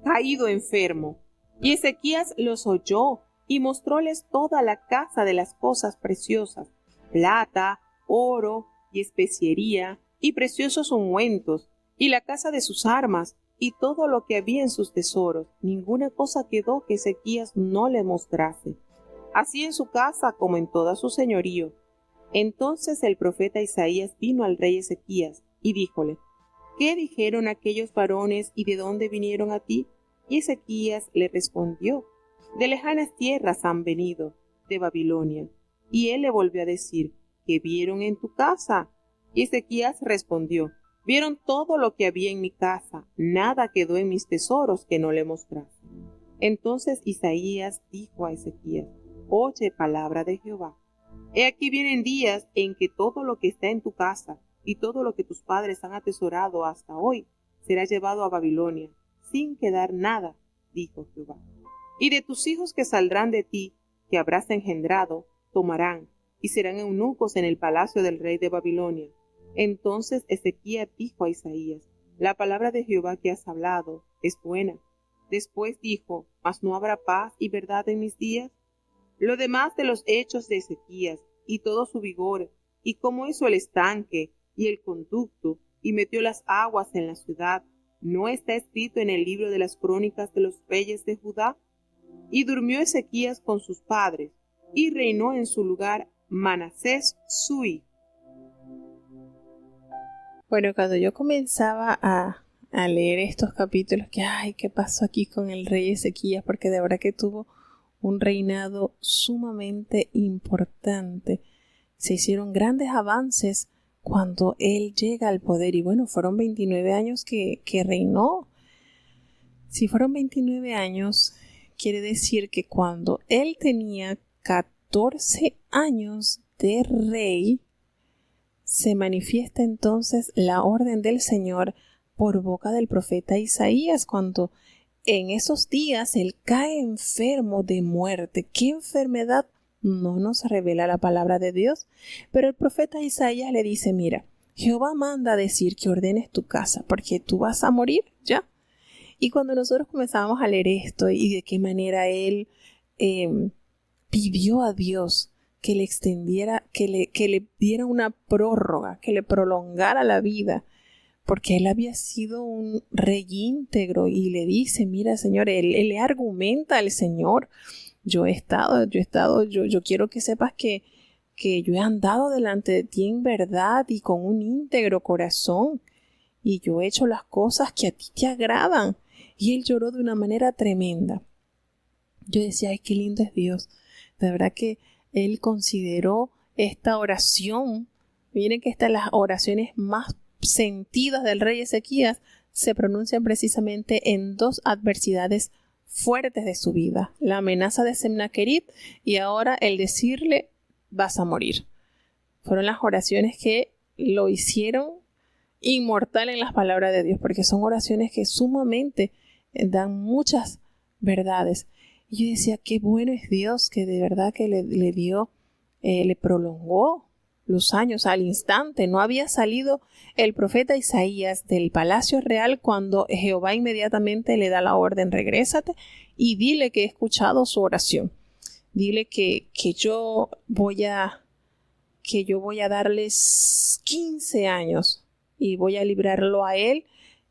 caído enfermo. Y Ezequías los oyó y mostróles toda la casa de las cosas preciosas, plata, oro y especiería, y preciosos ungüentos, y la casa de sus armas, y todo lo que había en sus tesoros. Ninguna cosa quedó que Ezequías no le mostrase. así en su casa como en todo su señorío. Entonces el profeta Isaías vino al rey Ezequías y díjole: ¿Qué dijeron aquellos varones y de dónde vinieron a ti? Y Ezequías le respondió: De lejanas tierras han venido, de Babilonia. Y él le volvió a decir: ¿Qué vieron en tu casa? Y Ezequías respondió: Vieron todo lo que había en mi casa, nada quedó en mis tesoros que no le mostrase. Entonces Isaías dijo a Ezequías: Oye palabra de Jehová. He aquí vienen días en que todo lo que está en tu casa y todo lo que tus padres han atesorado hasta hoy será llevado a Babilonia, sin quedar nada, dijo Jehová. Y de tus hijos que saldrán de ti, que habrás engendrado, tomarán, y serán eunucos en el palacio del rey de Babilonia. Entonces Ezequías dijo a Isaías: La palabra de Jehová que has hablado es buena. Después dijo: ¿Mas no habrá paz y verdad en mis días? Lo demás de los hechos de Ezequías, y todo su vigor, y cómo hizo el estanque, y el conducto, y metió las aguas en la ciudad, ¿no está escrito en el libro de las crónicas de los reyes de Judá? Y durmió Ezequías con sus padres, y reinó en su lugar Manasés su hijo. Bueno, cuando yo comenzaba a leer estos capítulos, ¿qué pasó aquí con el rey Ezequías? Porque de verdad que tuvo un reinado sumamente importante. Se hicieron grandes avances cuando él llega al poder. Y bueno, fueron 29 años que reinó. Si fueron 29 años, quiere decir que cuando él tenía 14 años de rey, se manifiesta entonces la orden del Señor por boca del profeta Isaías, cuando en esos días él cae enfermo de muerte. ¿Qué enfermedad? No nos revela la palabra de Dios, pero el profeta Isaías le dice: mira, Jehová manda a decir que ordenes tu casa, porque tú vas a morir ya. Y cuando nosotros comenzamos a leer esto y de qué manera él pidió a Dios que le extendiera, que le diera una prórroga, que le prolongara la vida, porque él había sido un rey íntegro, y le dice: mira, Señor, él le argumenta al Señor: yo quiero que sepas que yo he andado delante de ti en verdad y con un íntegro corazón, y yo he hecho las cosas que a ti te agradan. Y él lloró de una manera tremenda. Yo decía: ay, qué lindo es Dios. De verdad que él consideró esta oración. Miren que las oraciones más sentidas del rey Ezequías se pronuncian precisamente en dos adversidades fuertes de su vida: la amenaza de Sennacherib y ahora el decirle: vas a morir. Fueron las oraciones que lo hicieron inmortal en las palabras de Dios, porque son oraciones que sumamente dan muchas verdades. Y yo decía: qué bueno es Dios, que de verdad que le dio, le prolongó los años al instante. No había salido el profeta Isaías del palacio real cuando Jehová inmediatamente le da la orden: regrésate y dile que he escuchado su oración. Dile que yo voy a darles 15 años y voy a librarlo a él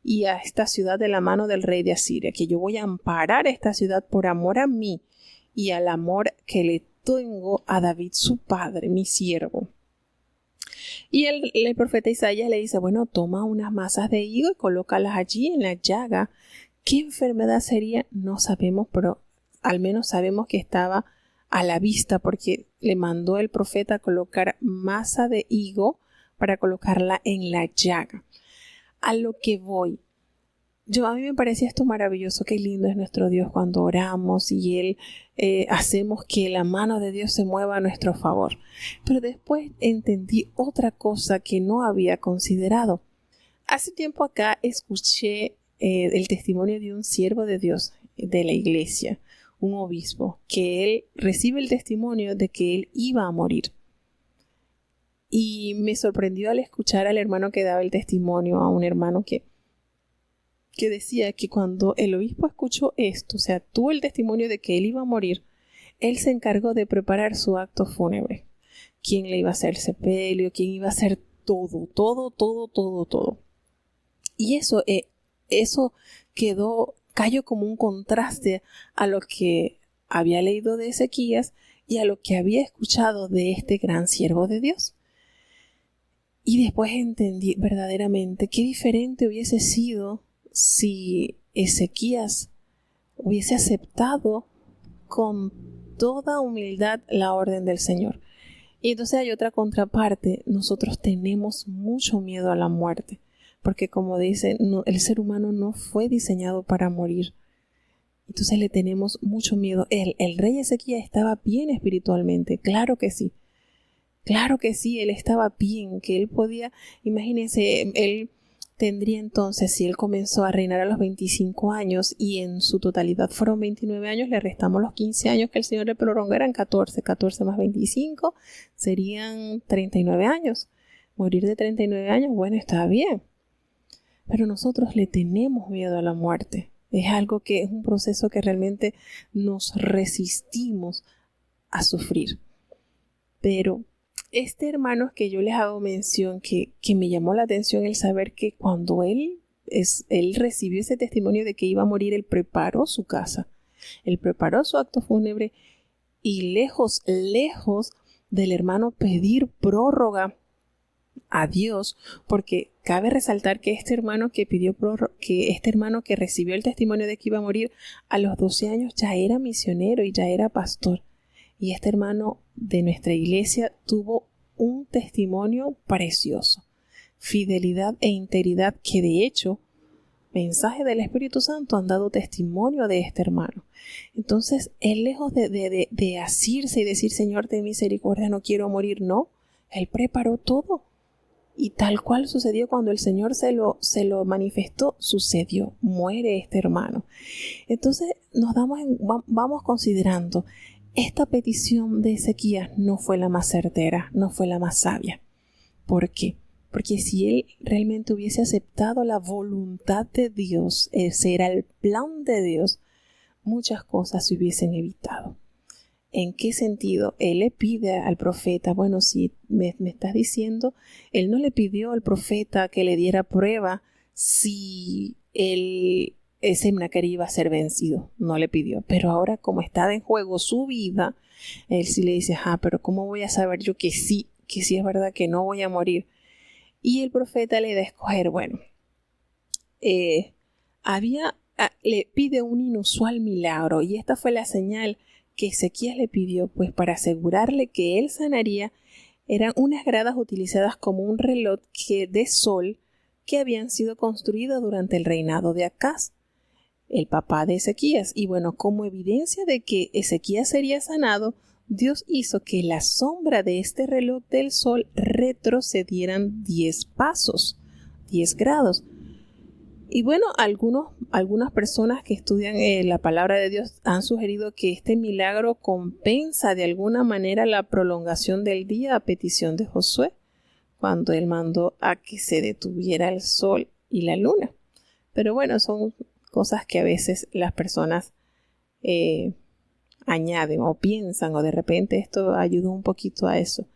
y a esta ciudad de la mano del rey de Asiria, que yo voy a amparar esta ciudad por amor a mí y al amor que le tengo a David su padre, mi siervo. Y el profeta Isaías le dice: bueno, toma unas masas de higo y colócalas allí en la llaga. ¿Qué enfermedad sería? No sabemos, pero al menos sabemos que estaba a la vista, porque le mandó el profeta a colocar masa de higo para colocarla en la llaga. A lo que voy, a mí me parecía esto maravilloso. Qué lindo es nuestro Dios cuando oramos y Él hacemos que la mano de Dios se mueva a nuestro favor. Pero después entendí otra cosa que no había considerado. Hace tiempo acá escuché el testimonio de un siervo de Dios de la iglesia, un obispo, que él recibe el testimonio de que él iba a morir. Y me sorprendió al escuchar al hermano que daba el testimonio, a un hermano que decía que cuando el obispo escuchó esto, o sea, tuvo el testimonio de que él iba a morir, él se encargó de preparar su acto fúnebre. ¿Quién le iba a hacer sepelio? ¿Quién iba a hacer todo? Y eso cayó como un contraste a había leído de Ezequías y a lo que había escuchado de este gran siervo de Dios. Y después entendí verdaderamente qué diferente hubiese sido si Ezequías hubiese aceptado con toda humildad la orden del Señor. Y entonces hay otra contraparte. Nosotros tenemos mucho miedo a la muerte, porque como dice, el ser humano no fue diseñado para morir. Entonces le tenemos mucho miedo. El rey Ezequías estaba bien espiritualmente, claro que sí. Claro que sí, él estaba bien, que él podía, imagínense, él tendría entonces, si él comenzó a reinar a los 25 años y en su totalidad fueron 29 años, le restamos los 15 años que el Señor le prolongó, eran 14 más 25, serían 39 años. Morir de 39 años, bueno, está bien. Pero nosotros le tenemos miedo a la muerte. Es algo que es un proceso que realmente nos resistimos a sufrir. Pero hermano que yo les hago mención, que me llamó la atención el saber que cuando él recibió ese testimonio de que iba a morir, él preparó su casa, él preparó su acto fúnebre y lejos del hermano pedir prórroga a Dios, porque cabe resaltar que este hermano que recibió el testimonio de que iba a morir a los 12 años ya era misionero y ya era pastor. Y este hermano de nuestra iglesia tuvo un testimonio precioso, fidelidad e integridad, que de hecho, mensajes del Espíritu Santo han dado testimonio de este hermano. Entonces, él lejos de asirse y decir, Señor, ten misericordia, no quiero morir, no, él preparó todo. Y tal cual sucedió cuando el Señor se lo manifestó, sucedió, muere este hermano. Entonces, vamos considerando, esta petición de Ezequías no fue la más certera, no fue la más sabia. ¿Por qué? Porque si él realmente hubiese aceptado la voluntad de Dios, ese era el plan de Dios, muchas cosas se hubiesen evitado. ¿En qué sentido? Él le pide al profeta, bueno, si me estás diciendo, él no le pidió al profeta que le diera prueba si ese Sennacherib iba a ser vencido, no le pidió. Pero ahora, como estaba en juego su vida, él sí le dice, pero ¿cómo voy a saber yo que sí es verdad que no voy a morir? Y el profeta le da a escoger, bueno, le pide un inusual milagro, y esta fue la señal que Ezequías le pidió, pues para asegurarle que él sanaría, eran unas gradas utilizadas como un reloj de sol que habían sido construidas durante el reinado de Acaz, el papá de Ezequías. Y bueno, como evidencia de que Ezequías sería sanado, Dios hizo que la sombra de este reloj del sol retrocedieran 10 pasos, 10 grados. Y bueno, algunas personas que estudian la palabra de Dios han sugerido que este milagro compensa de alguna manera la prolongación del día a petición de Josué, cuando él mandó a que se detuviera el sol y la luna. Pero bueno, son cosas que a veces las personas añaden o piensan, o de repente esto ayuda un poquito a eso.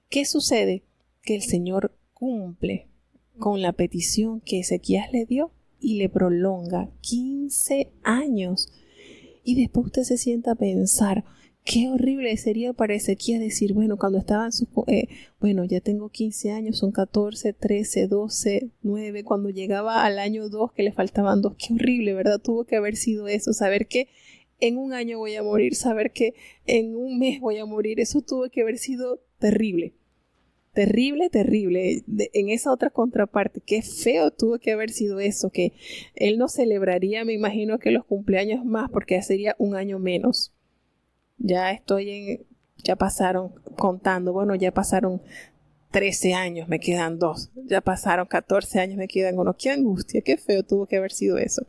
¿Qué sucede? Que el Señor cumple con la petición que Ezequías le dio y le prolonga 15 años. Y después usted se sienta a pensar, qué horrible sería para Ezequías decir, bueno, cuando estaba en bueno, ya tengo 15 años, son 14, 13, 12, 9, cuando llegaba al año 2 que le faltaban 2, qué horrible, ¿verdad? Tuvo que haber sido eso, saber que en un año voy a morir, saber que en un mes voy a morir, eso tuvo que haber sido terrible. Terrible. En esa otra contraparte, qué feo tuvo que haber sido eso, que él no celebraría, me imagino, que los cumpleaños más, porque sería un año menos. Ya pasaron contando, bueno, ya pasaron 13 años, me quedan 2, ya pasaron 14 años, me quedan 1, qué angustia, qué feo tuvo que haber sido eso.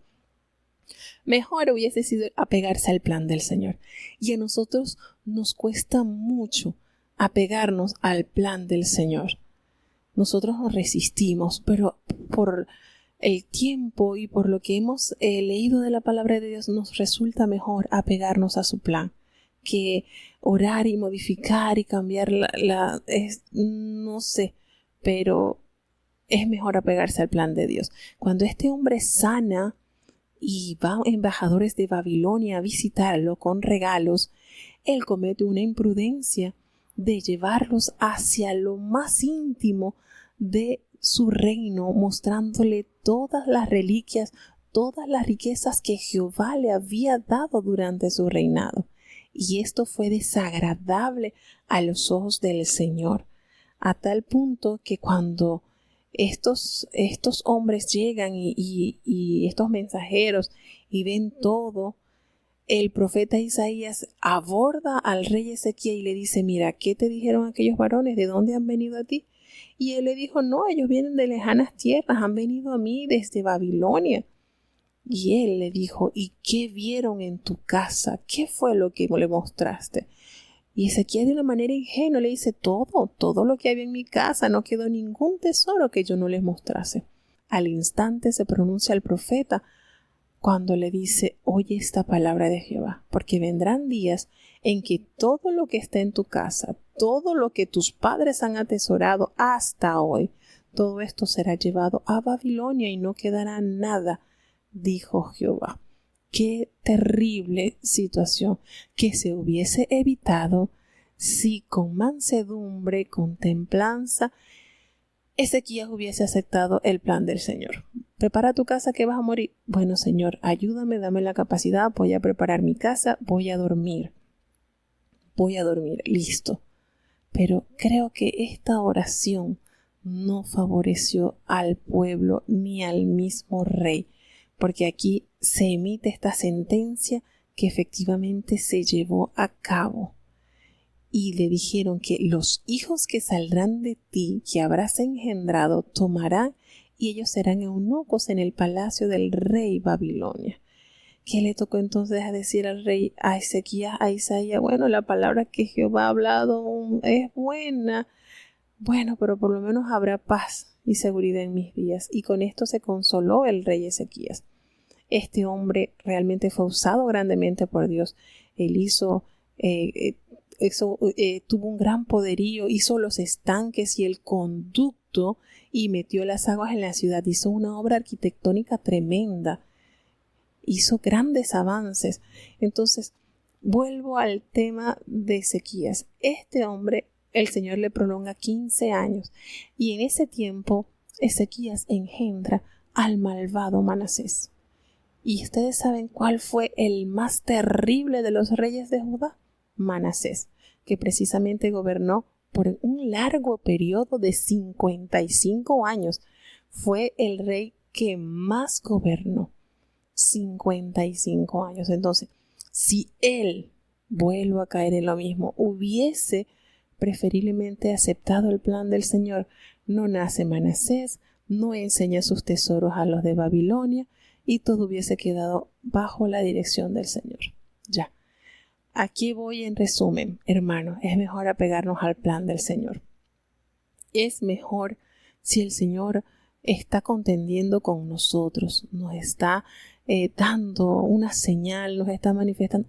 Mejor hubiese sido apegarse al plan del Señor. Y a nosotros nos cuesta mucho apegarnos al plan del Señor. Nosotros nos resistimos, pero por el tiempo y por lo que hemos leído de la palabra de Dios, nos resulta mejor apegarnos a su plan que orar y modificar y cambiar no sé, pero es mejor apegarse al plan de Dios. Cuando este hombre sana y van embajadores de Babilonia a visitarlo con regalos, él comete una imprudencia de llevarlos hacia lo más íntimo de su reino, mostrándole todas las reliquias, todas las riquezas que Jehová le había dado durante su reinado. Y esto fue desagradable a los ojos del Señor, a tal punto que cuando estos hombres llegan y estos mensajeros y ven todo, el profeta Isaías aborda al rey Ezequías y le dice: mira, ¿qué te dijeron aquellos varones? ¿De dónde han venido a ti? Y él le dijo: no, ellos vienen de lejanas tierras, han venido a mí desde Babilonia. Y él le dijo: ¿y qué vieron en tu casa? ¿Qué fue lo que le mostraste? Y Ezequías de una manera ingenua le dice: todo lo que había en mi casa, no quedó ningún tesoro que yo no les mostrase. Al instante se pronuncia el profeta cuando le dice: oye esta palabra de Jehová, porque vendrán días en que todo lo que está en tu casa, todo lo que tus padres han atesorado hasta hoy, todo esto será llevado a Babilonia y no quedará nada, dijo Jehová. Qué terrible situación que se hubiese evitado si con mansedumbre, con templanza, Ezequías hubiese aceptado el plan del Señor. Prepara tu casa que vas a morir. Bueno, Señor, ayúdame, dame la capacidad, voy a preparar mi casa, voy a dormir, listo. Pero creo que esta oración no favoreció al pueblo ni al mismo rey, porque aquí se emite esta sentencia que efectivamente se llevó a cabo. Y le dijeron que los hijos que saldrán de ti, que habrás engendrado, tomarán, y ellos serán eunucos en el palacio del rey Babilonia. ¿Qué le tocó entonces a decir al rey, a Ezequías, a Isaías? Bueno, la palabra que Jehová ha hablado es buena. Bueno, pero por lo menos habrá paz y seguridad en mis días. Y con esto se consoló el rey Ezequías. Este hombre realmente fue usado grandemente por Dios. Él tuvo un gran poderío, hizo los estanques y el conducto y metió las aguas en la ciudad. Hizo una obra arquitectónica tremenda. Hizo grandes avances. Entonces, vuelvo al tema de Ezequías. Este hombre, el Señor le prolonga 15 años y en ese tiempo Ezequías engendra al malvado Manasés. ¿Y ustedes saben cuál fue el más terrible de los reyes de Judá? Manasés, que precisamente gobernó por un largo periodo de 55 años. Fue el rey que más gobernó. 55 años. Entonces, si él, vuelvo a caer en lo mismo, hubiese preferiblemente aceptado el plan del Señor, no nace Manasés, no enseña sus tesoros a los de Babilonia y todo hubiese quedado bajo la dirección del Señor. Ya. Aquí voy en resumen, hermanos, es mejor apegarnos al plan del Señor. Es mejor si el Señor está contendiendo con nosotros, nos está dando una señal, nos está manifestando,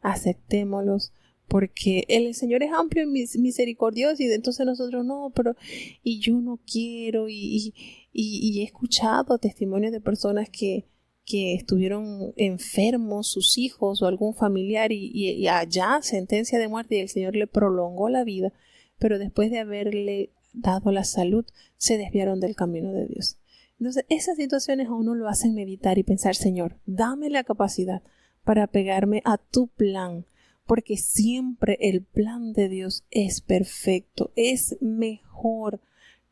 aceptémoslos, porque el Señor es amplio y misericordioso y entonces nosotros no, pero y yo no quiero y he escuchado testimonios de personas que estuvieron enfermos, sus hijos o algún familiar y allá sentencia de muerte y el Señor le prolongó la vida, pero después de haberle dado la salud se desviaron del camino de Dios. Entonces esas situaciones a uno lo hacen meditar y pensar: Señor, dame la capacidad para apegarme a tu plan, porque siempre el plan de Dios es perfecto, es mejor.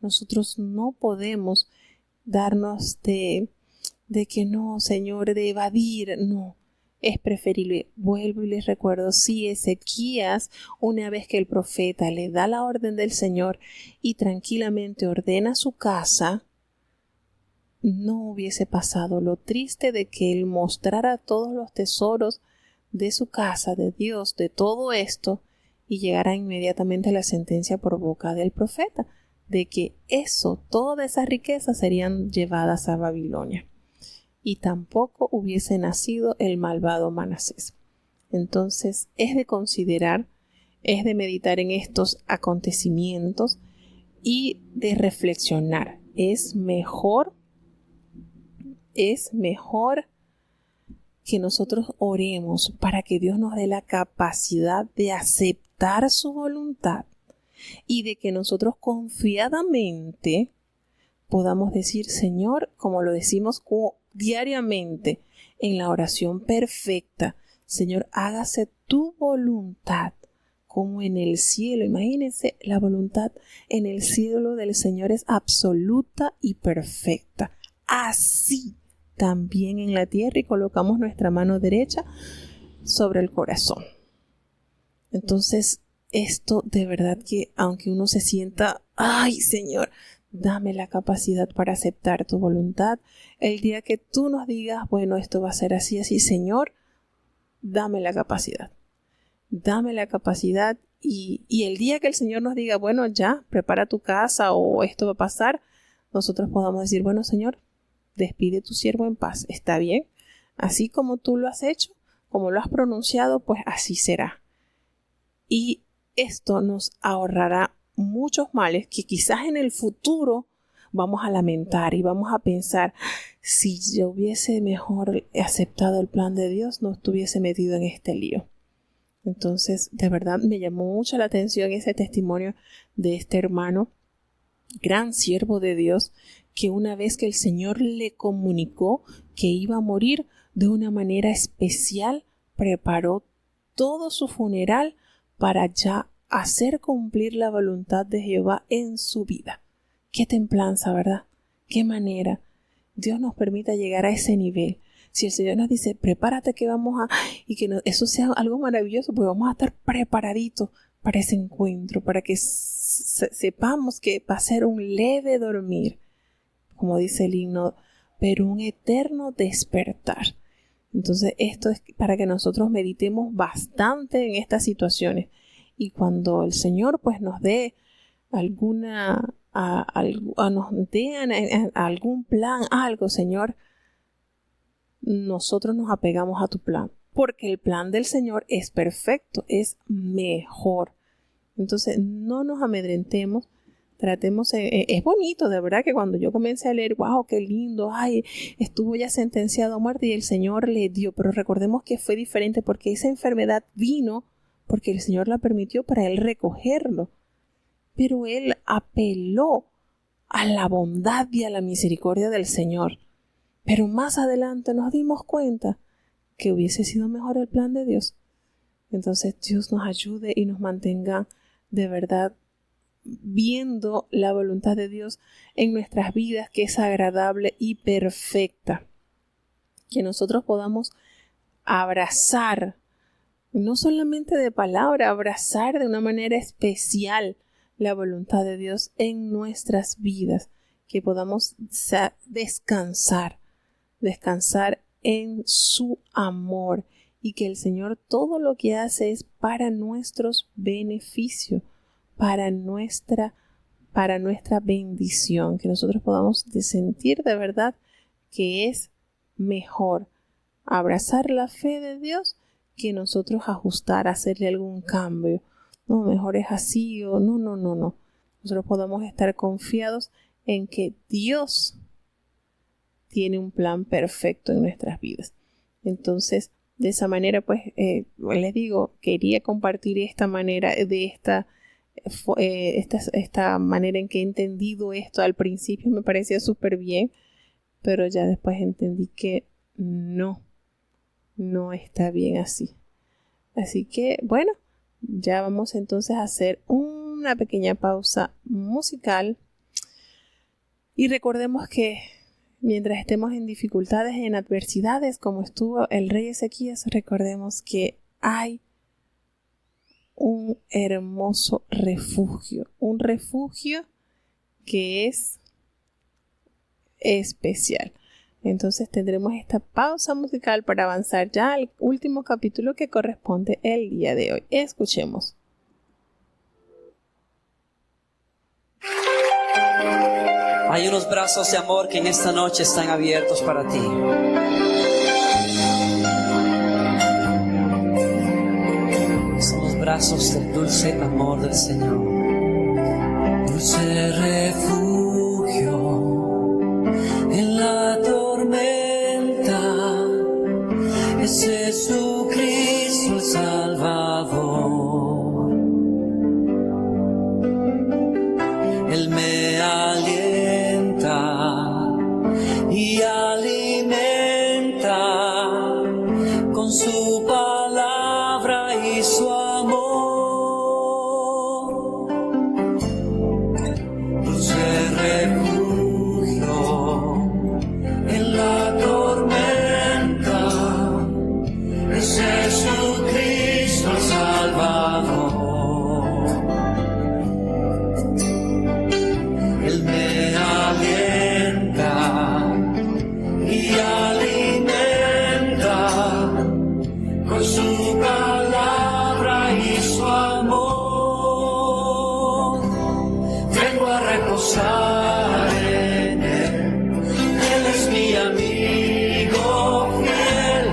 Nosotros no podemos darnos de que no, Señor, de evadir, no. Es preferible, vuelvo y les recuerdo, si Ezequías, una vez que el profeta le da la orden del Señor y tranquilamente ordena su casa, no hubiese pasado lo triste de que él mostrara todos los tesoros de su casa, de Dios, de todo esto, y llegara inmediatamente la sentencia por boca del profeta, de que todas esas riquezas serían llevadas a Babilonia. Y tampoco hubiese nacido el malvado Manasés. Entonces es de considerar, es de meditar en estos acontecimientos y de reflexionar. Es mejor es mejor que nosotros oremos para que Dios nos dé la capacidad de aceptar su voluntad y de que nosotros confiadamente podamos decir, Señor, como lo decimos diariamente en la oración perfecta, Señor, hágase tu voluntad como en el cielo. Imagínense, la voluntad en el cielo del Señor es absoluta y perfecta. Así también en la tierra, y colocamos nuestra mano derecha sobre el corazón. Entonces, esto de verdad que aunque uno se sienta, ay Señor, dame la capacidad para aceptar tu voluntad. El día que tú nos digas, bueno, esto va a ser así, así, Señor, dame la capacidad. Dame la capacidad y el día que el Señor nos diga, bueno, ya, prepara tu casa o esto va a pasar, nosotros podamos decir, bueno, Señor, despide tu siervo en paz. ¿Está bien? Así como tú lo has hecho, como lo has pronunciado, pues así será. Y esto nos ahorrará muchos males que quizás en el futuro vamos a lamentar y vamos a pensar, si yo hubiese mejor aceptado el plan de Dios, no estuviese metido en este lío. Entonces, de verdad me llamó mucho la atención ese testimonio de este hermano, gran siervo de Dios, que una vez que el Señor le comunicó que iba a morir de una manera especial, preparó todo su funeral para ya hacer cumplir la voluntad de Jehová en su vida. Qué templanza, ¿verdad? Qué manera. Dios nos permita llegar a ese nivel. Si el Señor nos dice, prepárate que vamos a... y que eso sea algo maravilloso, pues vamos a estar preparaditos para ese encuentro, para que sepamos que va a ser un leve dormir, como dice el himno, pero un eterno despertar. Entonces esto es para que nosotros meditemos bastante en estas situaciones y cuando el Señor pues nos dé algún plan, algo, Señor, nosotros nos apegamos a tu plan, porque el plan del Señor es perfecto, es mejor. Entonces no nos amedrentemos, tratemos, es bonito, de verdad que cuando yo comencé a leer, wow, qué lindo, ay, estuvo ya sentenciado a muerte y el Señor le dio, pero recordemos que fue diferente porque esa enfermedad vino porque el Señor la permitió para él recogerlo, pero él apeló a la bondad y a la misericordia del Señor. Pero más adelante nos dimos cuenta que hubiese sido mejor el plan de Dios. Entonces Dios nos ayude y nos mantenga de verdad viendo la voluntad de Dios en nuestras vidas, que es agradable y perfecta. Que nosotros podamos abrazar, no solamente de palabra, abrazar de una manera especial la voluntad de Dios en nuestras vidas. Que podamos descansar en su amor y que el Señor todo lo que hace es para nuestros beneficios, para nuestra bendición, que nosotros podamos sentir de verdad que es mejor abrazar la fe de Dios que nosotros ajustar, hacerle algún cambio. No, mejor es así o no. Nosotros podamos estar confiados en que Dios tiene un plan perfecto en nuestras vidas. Entonces, de esa manera, pues, les digo, quería compartir esta manera, esta manera en que he entendido esto. Al principio me parecía súper bien, pero ya después entendí que no está bien así. Así que, bueno, ya vamos entonces a hacer una pequeña pausa musical. Y recordemos que mientras estemos en dificultades, en adversidades, como estuvo el rey Ezequías, recordemos que hay un hermoso refugio, un refugio que es especial. Entonces tendremos esta pausa musical para avanzar ya al último capítulo que corresponde el día de hoy. Escuchemos. Hay unos brazos de amor que en esta noche están abiertos para ti. Son los brazos del dulce amor del Señor. Dulce refugio en la tormenta. y su amor, dulce refugio en la tormenta, es Jesucristo el Salvador. Él me alienta y alimenta con su palabra y su amor. Vengo a reposar en Él. Él es mi amigo fiel,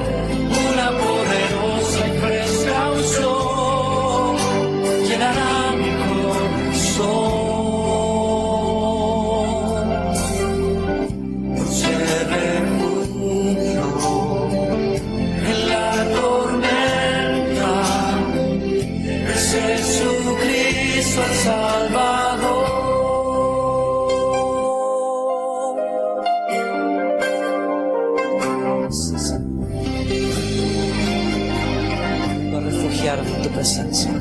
una poderosa y fresca unción llenará mi corazón. Dulce refugio en la tormenta, es Jesucristo el Salvador. Vengo a refugiarme en tu presencia.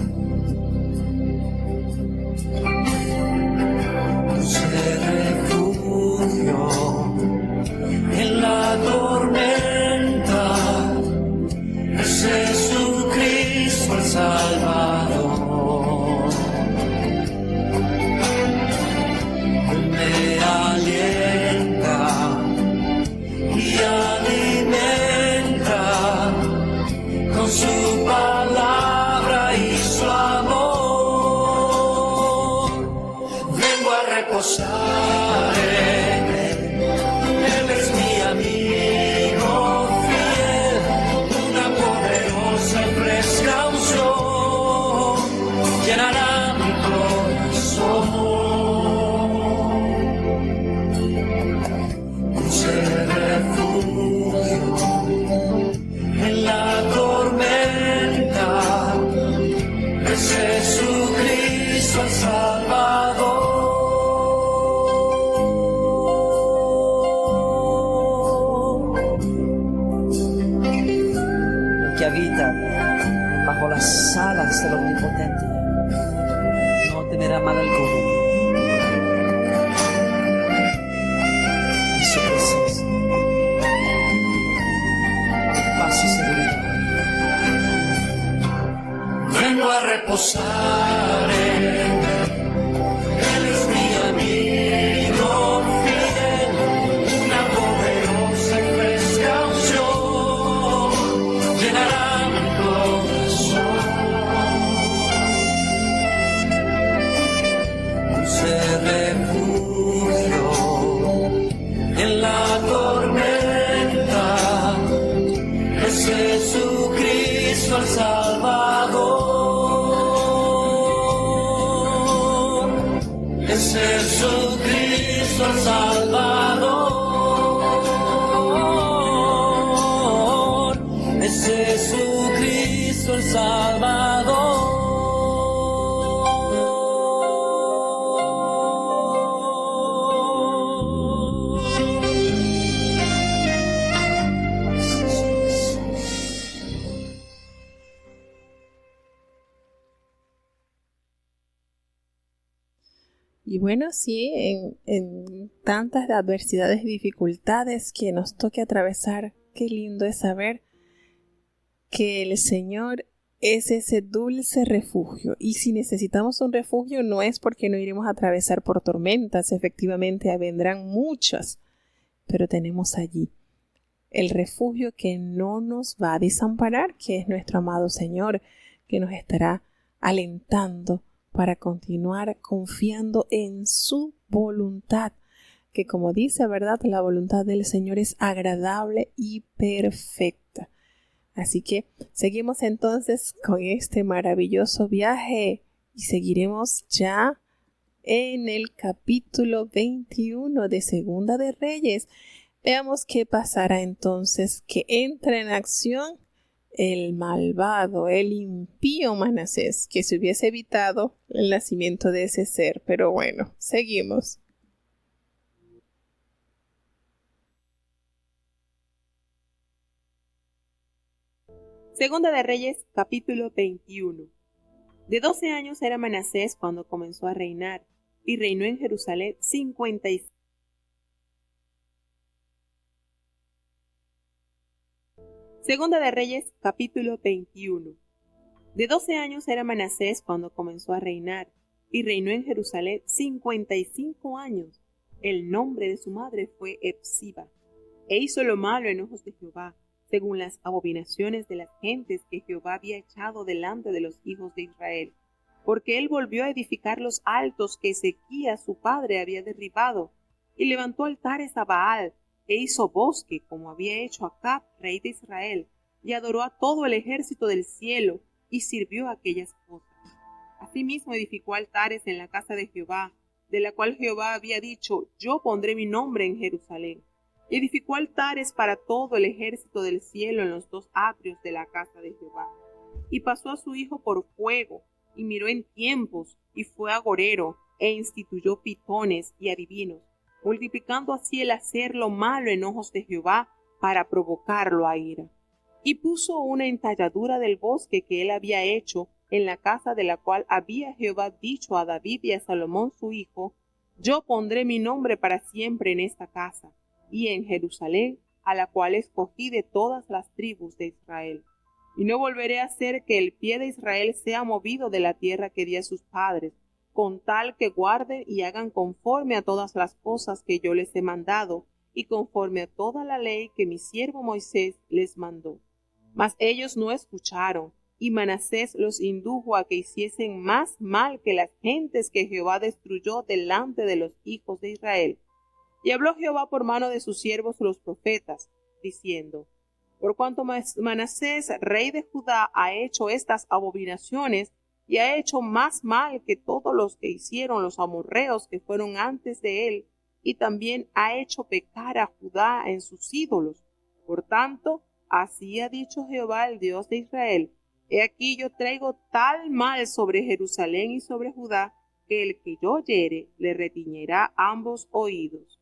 Dulce refugio en la tormenta, es Jesucristo el Salvador. Él me alienta y alimenta con su palabra y su amor. Vengo a reposar en Él. Él es mi amigo fiel, una poderosa y fresca unción llenará mi corazón. Dulce refugio en la tormenta, es Jesucristo el Salvador. El que habita bajo las alas del Omnipotente no temerá mal alguno. En su presencia, paz y seguridad. Vengo a reposar en Él. Él es mi amigo fiel, una poderosa y fresca unción llenará mi corazón. Dulce refugio en la tormenta, es Jesucristo el Salvador. Es Jesucristo el Salvador. Es Jesucristo el Y bueno, sí, en tantas adversidades y dificultades que nos toque atravesar, qué lindo es saber que el Señor es ese dulce refugio. Y si necesitamos un refugio, no es porque no iremos a atravesar por tormentas, efectivamente vendrán muchas, pero tenemos allí el refugio que no nos va a desamparar, que es nuestro amado Señor, que nos estará alentando para continuar confiando en su voluntad, que como dice, ¿verdad? La voluntad del Señor es agradable y perfecta. Así que seguimos entonces con este maravilloso viaje y seguiremos ya en el capítulo 21 de Segunda de Reyes. Veamos qué pasará entonces, que entra en acción el malvado, el impío Manasés, que se hubiese evitado el nacimiento de ese ser. Pero bueno, seguimos. Segunda de Reyes, capítulo 21. De 12 años era Manasés cuando comenzó a reinar, y reinó en Jerusalén 55. Segunda de Reyes, capítulo 21. De 12 años era Manasés cuando comenzó a reinar, y reinó en Jerusalén 55 años. El nombre de su madre fue Hepsiba, e hizo lo malo en ojos de Jehová, según las abominaciones de las gentes que Jehová había echado delante de los hijos de Israel, porque él volvió a edificar los altos que Ezequías su padre había derribado, y levantó altares a Baal, e hizo bosque, como había hecho Acab, rey de Israel, y adoró a todo el ejército del cielo, y sirvió a aquellas cosas. Asimismo edificó altares en la casa de Jehová, de la cual Jehová había dicho, yo pondré mi nombre en Jerusalén. Y edificó altares para todo el ejército del cielo en los dos atrios de la casa de Jehová. Y pasó a su hijo por fuego, y miró en tiempos, y fue agorero, e instituyó pitones y adivinos, multiplicando así el hacer lo malo en ojos de Jehová, para provocarlo a ira. Y puso una entalladura del bosque que él había hecho, en la casa de la cual había Jehová dicho a David y a Salomón su hijo, yo pondré mi nombre para siempre en esta casa, y en Jerusalén, a la cual escogí de todas las tribus de Israel. Y no volveré a hacer que el pie de Israel sea movido de la tierra que di a sus padres, con tal que guarden y hagan conforme a todas las cosas que yo les he mandado, y conforme a toda la ley que mi siervo Moisés les mandó. Mas ellos no escucharon, y Manasés los indujo a que hiciesen más mal que las gentes que Jehová destruyó delante de los hijos de Israel. Y habló Jehová por mano de sus siervos los profetas, diciendo, por cuanto Manasés, rey de Judá, ha hecho estas abominaciones, y ha hecho más mal que todos los que hicieron los amorreos que fueron antes de él, y también ha hecho pecar a Judá en sus ídolos. Por tanto, así ha dicho Jehová, el Dios de Israel, he aquí yo traigo tal mal sobre Jerusalén y sobre Judá, que el que yo oyere le retiñerá ambos oídos.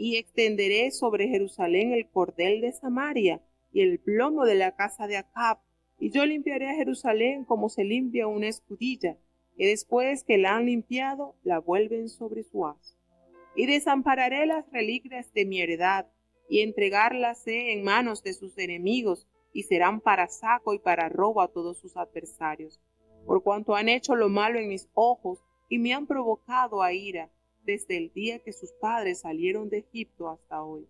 Y extenderé sobre Jerusalén el cordel de Samaria y el plomo de la casa de Acab, y yo limpiaré a Jerusalén como se limpia una escudilla, que después que la han limpiado, la vuelven sobre su haz. Y desampararé las reliquias de mi heredad, y entregarlas en manos de sus enemigos, y serán para saco y para robo a todos sus adversarios, por cuanto han hecho lo malo en mis ojos, y me han provocado a ira, desde el día que sus padres salieron de Egipto hasta hoy.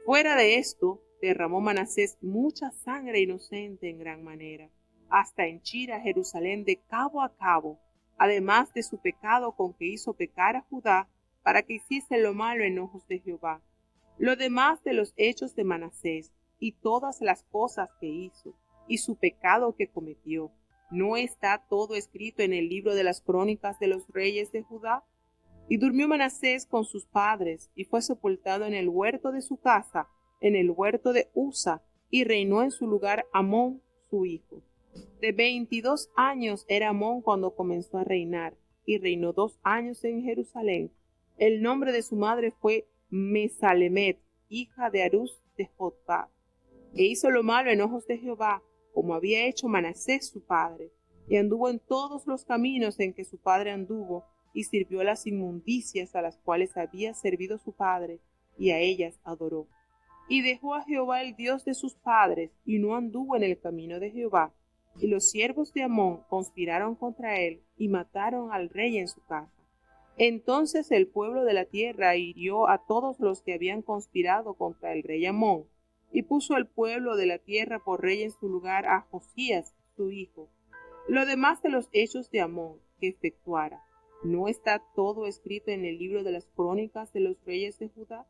Fuera de esto, derramó Manasés mucha sangre inocente en gran manera, hasta henchir a Jerusalén de cabo a cabo, además de su pecado con que hizo pecar a Judá, para que hiciese lo malo en ojos de Jehová. Lo demás de los hechos de Manasés, y todas las cosas que hizo, y su pecado que cometió, ¿no está todo escrito en el libro de las crónicas de los reyes de Judá? Y durmió Manasés con sus padres, y fue sepultado en el huerto de su casa, en el huerto de Usa, y reinó en su lugar Amón, su hijo. De 22 años era Amón cuando comenzó a reinar, y reinó 2 años en Jerusalén. El nombre de su madre fue Mesalemet, hija de Arús de Jotbah. E hizo lo malo en ojos de Jehová, como había hecho Manasés su padre, y anduvo en todos los caminos en que su padre anduvo, y sirvió a las inmundicias a las cuales había servido su padre, y a ellas adoró. Y dejó a Jehová el Dios de sus padres, y no anduvo en el camino de Jehová. Y los siervos de Amón conspiraron contra él, y mataron al rey en su casa. Entonces el pueblo de la tierra hirió a todos los que habían conspirado contra el rey Amón, y puso el pueblo de la tierra por rey en su lugar a Josías, su hijo. Lo demás de los hechos de Amón que efectuara, ¿no está todo escrito en el libro de las crónicas de los reyes de Judá?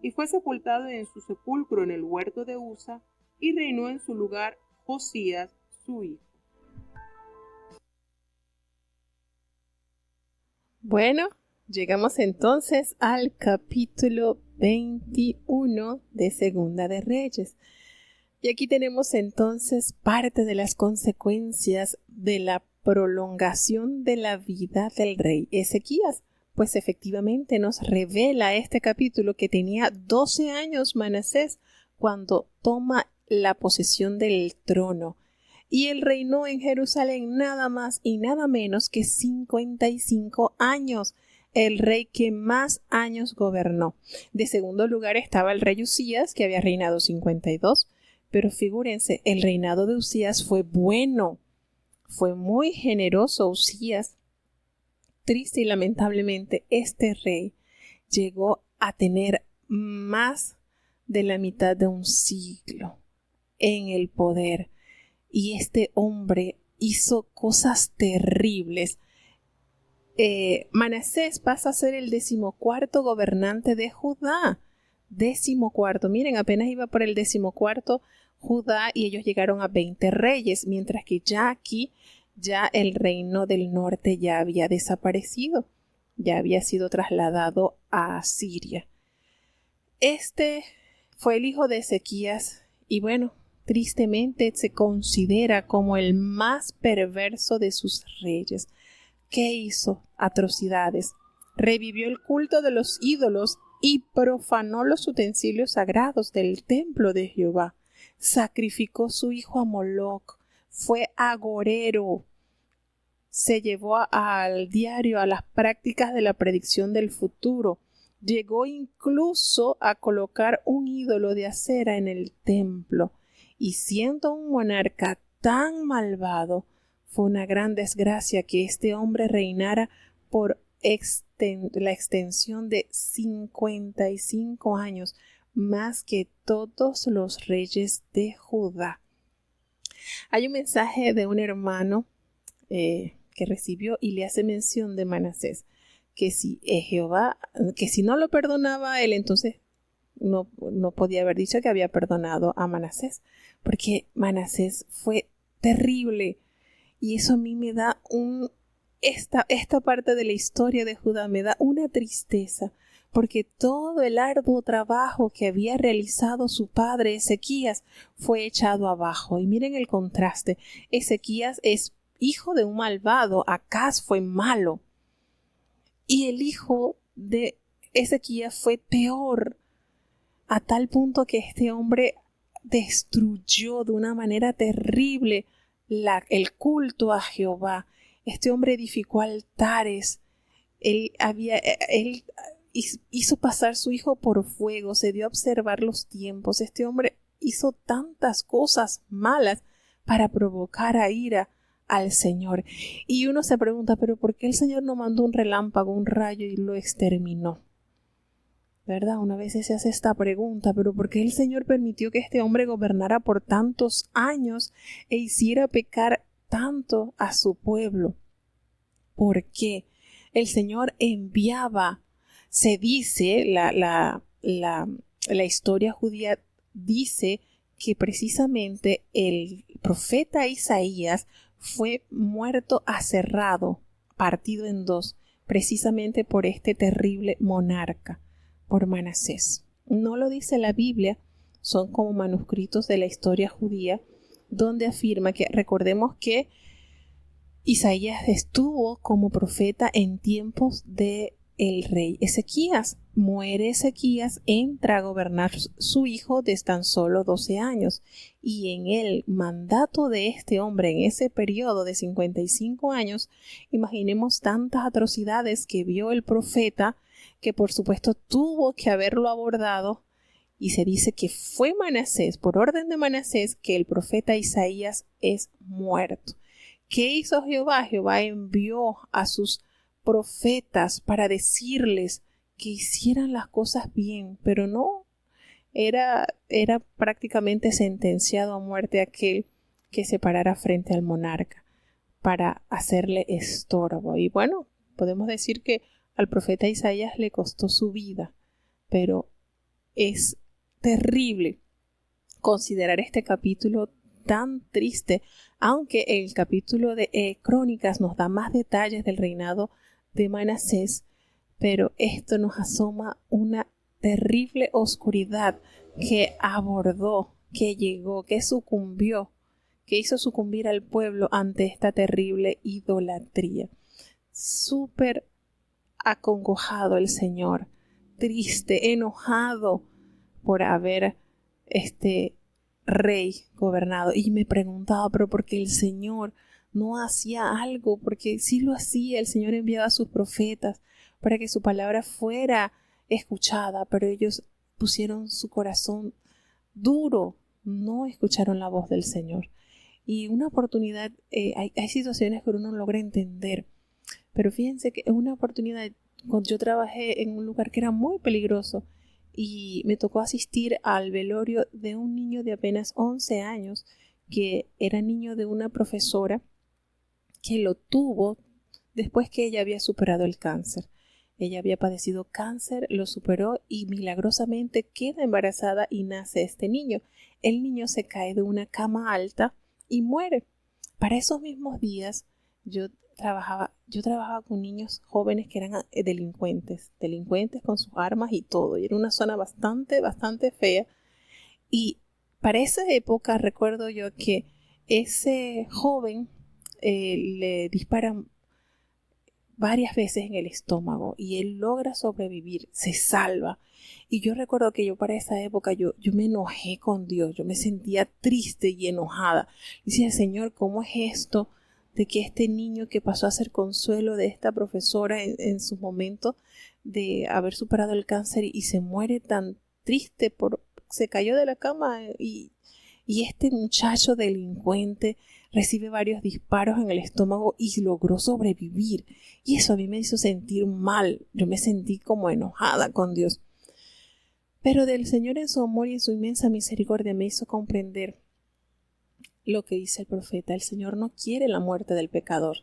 Y fue sepultado en su sepulcro en el huerto de Usa, y reinó en su lugar Josías, su hijo. Bueno, llegamos entonces al capítulo 21 de Segunda de Reyes. Y aquí tenemos entonces parte de las consecuencias de la prolongación de la vida del rey Ezequías, pues efectivamente nos revela este capítulo que tenía 12 años Manasés cuando toma la posesión del trono y él reinó en Jerusalén nada más y nada menos que 55 años, el rey que más años gobernó. De segundo lugar estaba el rey Usías, que había reinado 52, pero figúrense, el reinado de Usías fue bueno, fue muy generoso Usías. Triste y lamentablemente, este rey llegó a tener más de la mitad de un siglo en el poder. Y este hombre hizo cosas terribles. Manasés pasa a ser el 14º gobernante de Judá. 14º. Miren, apenas iba por el 14º Judá y ellos llegaron a 20 reyes, mientras que ya aquí, ya el reino del norte ya había desaparecido. Ya había sido trasladado a Siria. Este fue el hijo de Ezequías y bueno, tristemente se considera como el más perverso de sus reyes. ¿Qué hizo? Atrocidades. Revivió el culto de los ídolos y profanó los utensilios sagrados del templo de Jehová. Sacrificó su hijo a Moloc. Fue agorero. Se llevó al diario a las prácticas de la predicción del futuro. Llegó incluso a colocar un ídolo de acera en el templo. Y siendo un monarca tan malvado, fue una gran desgracia que este hombre reinara por la extensión de 55 años, más que todos los reyes de Judá. Hay un mensaje de un hermano que recibió y le hace mención de Manasés, que si Jehová, que si no lo perdonaba él, entonces no podía haber dicho que había perdonado a Manasés, porque Manasés fue terrible. Y eso a mí me da esta parte de la historia de Judá me da una tristeza, porque todo el arduo trabajo que había realizado su padre Ezequías fue echado abajo. Y miren el contraste. Ezequías es hijo de un malvado, Acaz fue malo. Y el hijo de Ezequías fue peor, a tal punto que este hombre destruyó de una manera terrible el culto a Jehová. Este hombre edificó altares. Él hizo pasar su hijo por fuego, se dio a observar los tiempos. Este hombre hizo tantas cosas malas para provocar a ira al Señor. Y uno se pregunta, ¿pero por qué el Señor no mandó un relámpago, un rayo y lo exterminó? ¿Verdad? Una vez se hace esta pregunta, ¿pero por qué el Señor permitió que este hombre gobernara por tantos años e hiciera pecar tanto a su pueblo? ¿Por qué? El Señor enviaba, se dice, la historia judía dice que precisamente el profeta Isaías fue muerto aserrado, partido en dos, precisamente por este terrible monarca, por Manasés. No lo dice la Biblia, son como manuscritos de la historia judía, donde afirma que, recordemos que Isaías estuvo como profeta en tiempos de el rey Ezequías. Muere Ezequías, entra a gobernar su hijo de tan solo 12 años. Y en el mandato de este hombre, en ese periodo de 55 años, imaginemos tantas atrocidades que vio el profeta, que por supuesto tuvo que haberlo abordado. Y se dice que fue Manasés, por orden de Manasés, que el profeta Isaías es muerto. ¿Qué hizo Jehová? Jehová envió a sus profetas para decirles que hicieran las cosas bien, pero no, era prácticamente sentenciado a muerte aquel que se parara frente al monarca para hacerle estorbo. Y bueno, podemos decir que al profeta Isaías le costó su vida, pero es terrible considerar este capítulo tan triste, aunque el capítulo de Crónicas nos da más detalles del reinado de Manasés, pero esto nos asoma una terrible oscuridad que abordó, que llegó, que sucumbió, que hizo sucumbir al pueblo ante esta terrible idolatría. Súper acongojado el Señor, triste, enojado por haber rey gobernado. Y me preguntaba, pero ¿por qué el Señor no hacía algo? Porque sí lo hacía, el Señor enviaba a sus profetas para que su palabra fuera escuchada, pero ellos pusieron su corazón duro, no escucharon la voz del Señor. Y una oportunidad, hay situaciones que uno no logra entender, pero fíjense que en una oportunidad, cuando yo trabajé en un lugar que era muy peligroso y me tocó asistir al velorio de un niño de apenas 11 años, que era niño de una profesora que lo tuvo después que ella había superado el cáncer. Ella había padecido cáncer, lo superó y milagrosamente queda embarazada y nace este niño. El niño se cae de una cama alta y muere. Para esos mismos días yo trabajaba con niños jóvenes que eran delincuentes con sus armas y todo. Y era una zona bastante fea. Y para esa época recuerdo yo que ese joven le disparan varias veces en el estómago y él logra sobrevivir, se salva. Y yo recuerdo que yo para esa época yo me enojé con Dios, yo me sentía triste y enojada. Decía, Señor, ¿cómo es esto de que este niño que pasó a ser consuelo de esta profesora en su momento de haber superado el cáncer y se muere tan triste, se cayó de la cama y este muchacho delincuente recibe varios disparos en el estómago y logró sobrevivir? Y eso a mí me hizo sentir mal. Yo me sentí como enojada con Dios. Pero del Señor en su amor y en su inmensa misericordia me hizo comprender lo que dice el profeta. El Señor no quiere la muerte del pecador.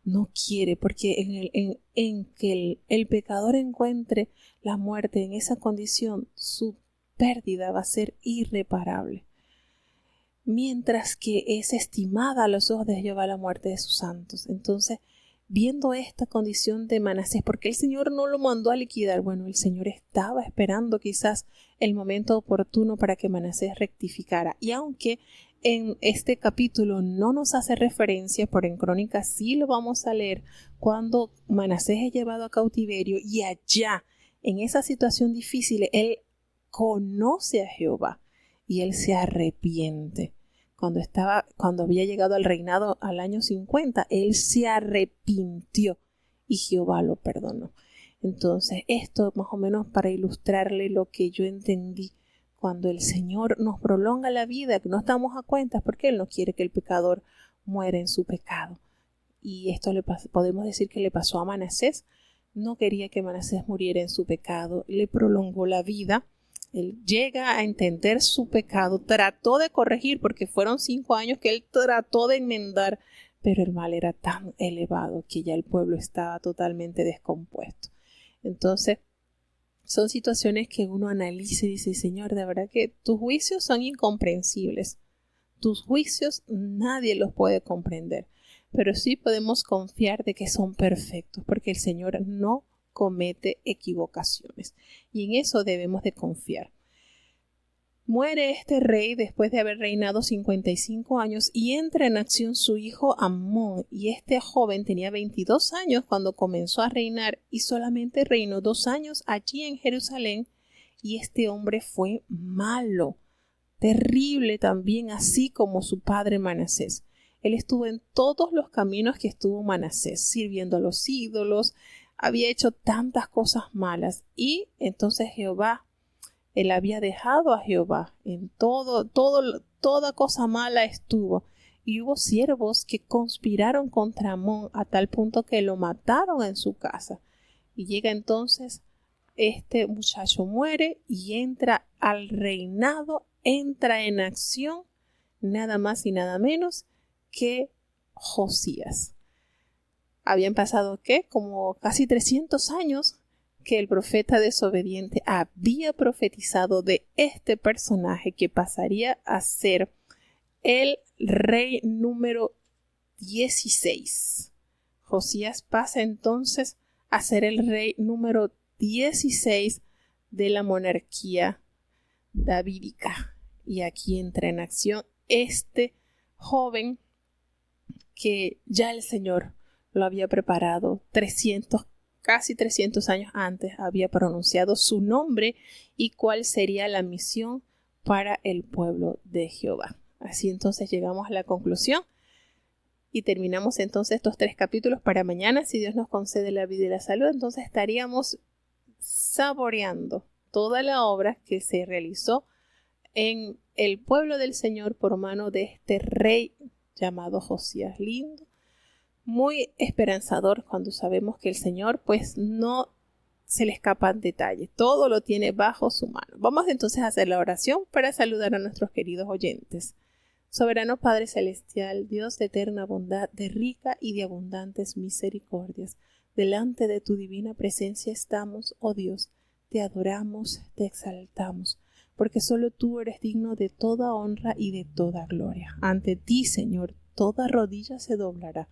No quiere, porque en que el pecador encuentre la muerte en esa condición, su pérdida va a ser irreparable. Mientras que es estimada a los ojos de Jehová la muerte de sus santos. Entonces, viendo esta condición de Manasés, porque el Señor no lo mandó a liquidar, bueno, el Señor estaba esperando quizás el momento oportuno para que Manasés rectificara. Y aunque en este capítulo no nos hace referencia, pero en Crónicas sí lo vamos a leer, cuando Manasés es llevado a cautiverio y allá, en esa situación difícil, él conoce a Jehová y él se arrepiente. Cuando había llegado al reinado al año 50, él se arrepintió y Jehová lo perdonó. Entonces, esto más o menos para ilustrarle lo que yo entendí cuando el Señor nos prolonga la vida, que no estamos a cuentas, porque Él no quiere que el pecador muera en su pecado. Y esto podemos decir que le pasó a Manasés. No quería que Manasés muriera en su pecado, le prolongó la vida. Él llega a entender su pecado, trató de corregir, porque fueron 5 años que él trató de enmendar, pero el mal era tan elevado que ya el pueblo estaba totalmente descompuesto. Entonces, son situaciones que uno analiza y dice, Señor, de verdad que tus juicios son incomprensibles. Tus juicios nadie los puede comprender, pero sí podemos confiar de que son perfectos, porque el Señor no comete equivocaciones y en eso debemos de confiar. Muere este rey después de haber reinado 55 años y entra en acción su hijo Amón, y este joven tenía 22 años cuando comenzó a reinar y solamente reinó 2 años allí en Jerusalén. Y este hombre fue malo, terrible también, así como su padre Manasés. Él estuvo en todos los caminos que estuvo Manasés, sirviendo a los ídolos, había hecho tantas cosas malas, y entonces él había dejado a Jehová en toda cosa mala estuvo, y hubo siervos que conspiraron contra Amón a tal punto que lo mataron en su casa. Y llega entonces, este muchacho muere y entra al reinado, entra en acción nada más y nada menos que Josías. Habían pasado, como casi 300 años que el profeta desobediente había profetizado de este personaje que pasaría a ser el rey número 16. Josías pasa entonces a ser el rey número 16 de la monarquía davídica. Y aquí entra en acción este joven que ya el Señor lo había preparado casi 300 años antes, había pronunciado su nombre y cuál sería la misión para el pueblo de Jehová. Así entonces llegamos a la conclusión y terminamos entonces estos 3 capítulos para mañana. Si Dios nos concede la vida y la salud, entonces estaríamos saboreando toda la obra que se realizó en el pueblo del Señor por mano de este rey llamado Josías. Lindo, muy esperanzador cuando sabemos que el Señor pues no se le escapan detalles, todo lo tiene bajo su mano. Vamos entonces a hacer la oración para saludar a nuestros queridos oyentes. Soberano Padre Celestial, Dios de eterna bondad, de rica y de abundantes misericordias, delante de tu divina presencia estamos, oh Dios, te adoramos, te exaltamos, porque solo tú eres digno de toda honra y de toda gloria. Ante ti, Señor, toda rodilla se doblará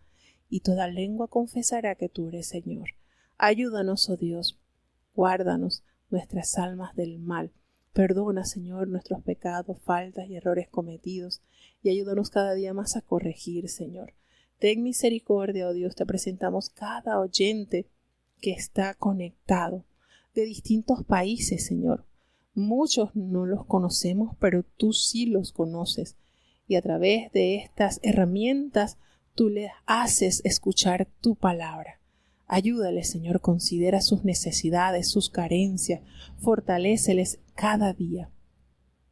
y toda lengua confesará que tú eres Señor. Ayúdanos, oh Dios, guárdanos nuestras almas del mal. Perdona, Señor, nuestros pecados, faltas y errores cometidos, y ayúdanos cada día más a corregir, Señor. Ten misericordia, oh Dios, te presentamos cada oyente que está conectado de distintos países, Señor. Muchos no los conocemos, pero tú sí los conoces, y a través de estas herramientas tú les haces escuchar tu palabra. Ayúdales, Señor, considera sus necesidades, sus carencias, fortaléceles cada día.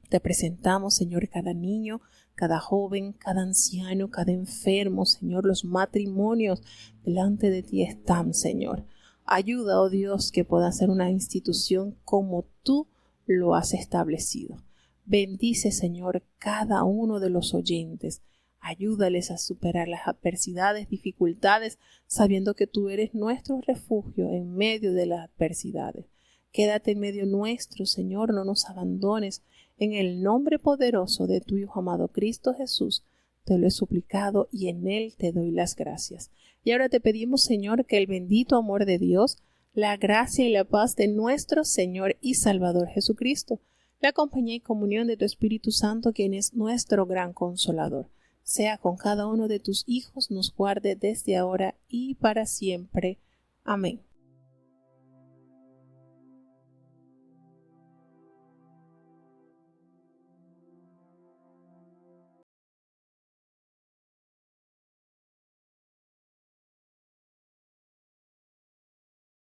Te presentamos, Señor, cada niño, cada joven, cada anciano, cada enfermo, Señor, los matrimonios delante de ti están, Señor. Ayuda, oh Dios, que pueda ser una institución como tú lo has establecido. Bendice, Señor, cada uno de los oyentes. Ayúdales a superar las adversidades, dificultades, sabiendo que tú eres nuestro refugio en medio de las adversidades. Quédate en medio nuestro, Señor, no nos abandones. En el nombre poderoso de tu Hijo amado Cristo Jesús, te lo he suplicado y en él te doy las gracias. Y ahora te pedimos, Señor, que el bendito amor de Dios, la gracia y la paz de nuestro Señor y Salvador Jesucristo, la compañía y comunión de tu Espíritu Santo, quien es nuestro gran consolador, sea con cada uno de tus hijos, nos guarde desde ahora y para siempre. Amén.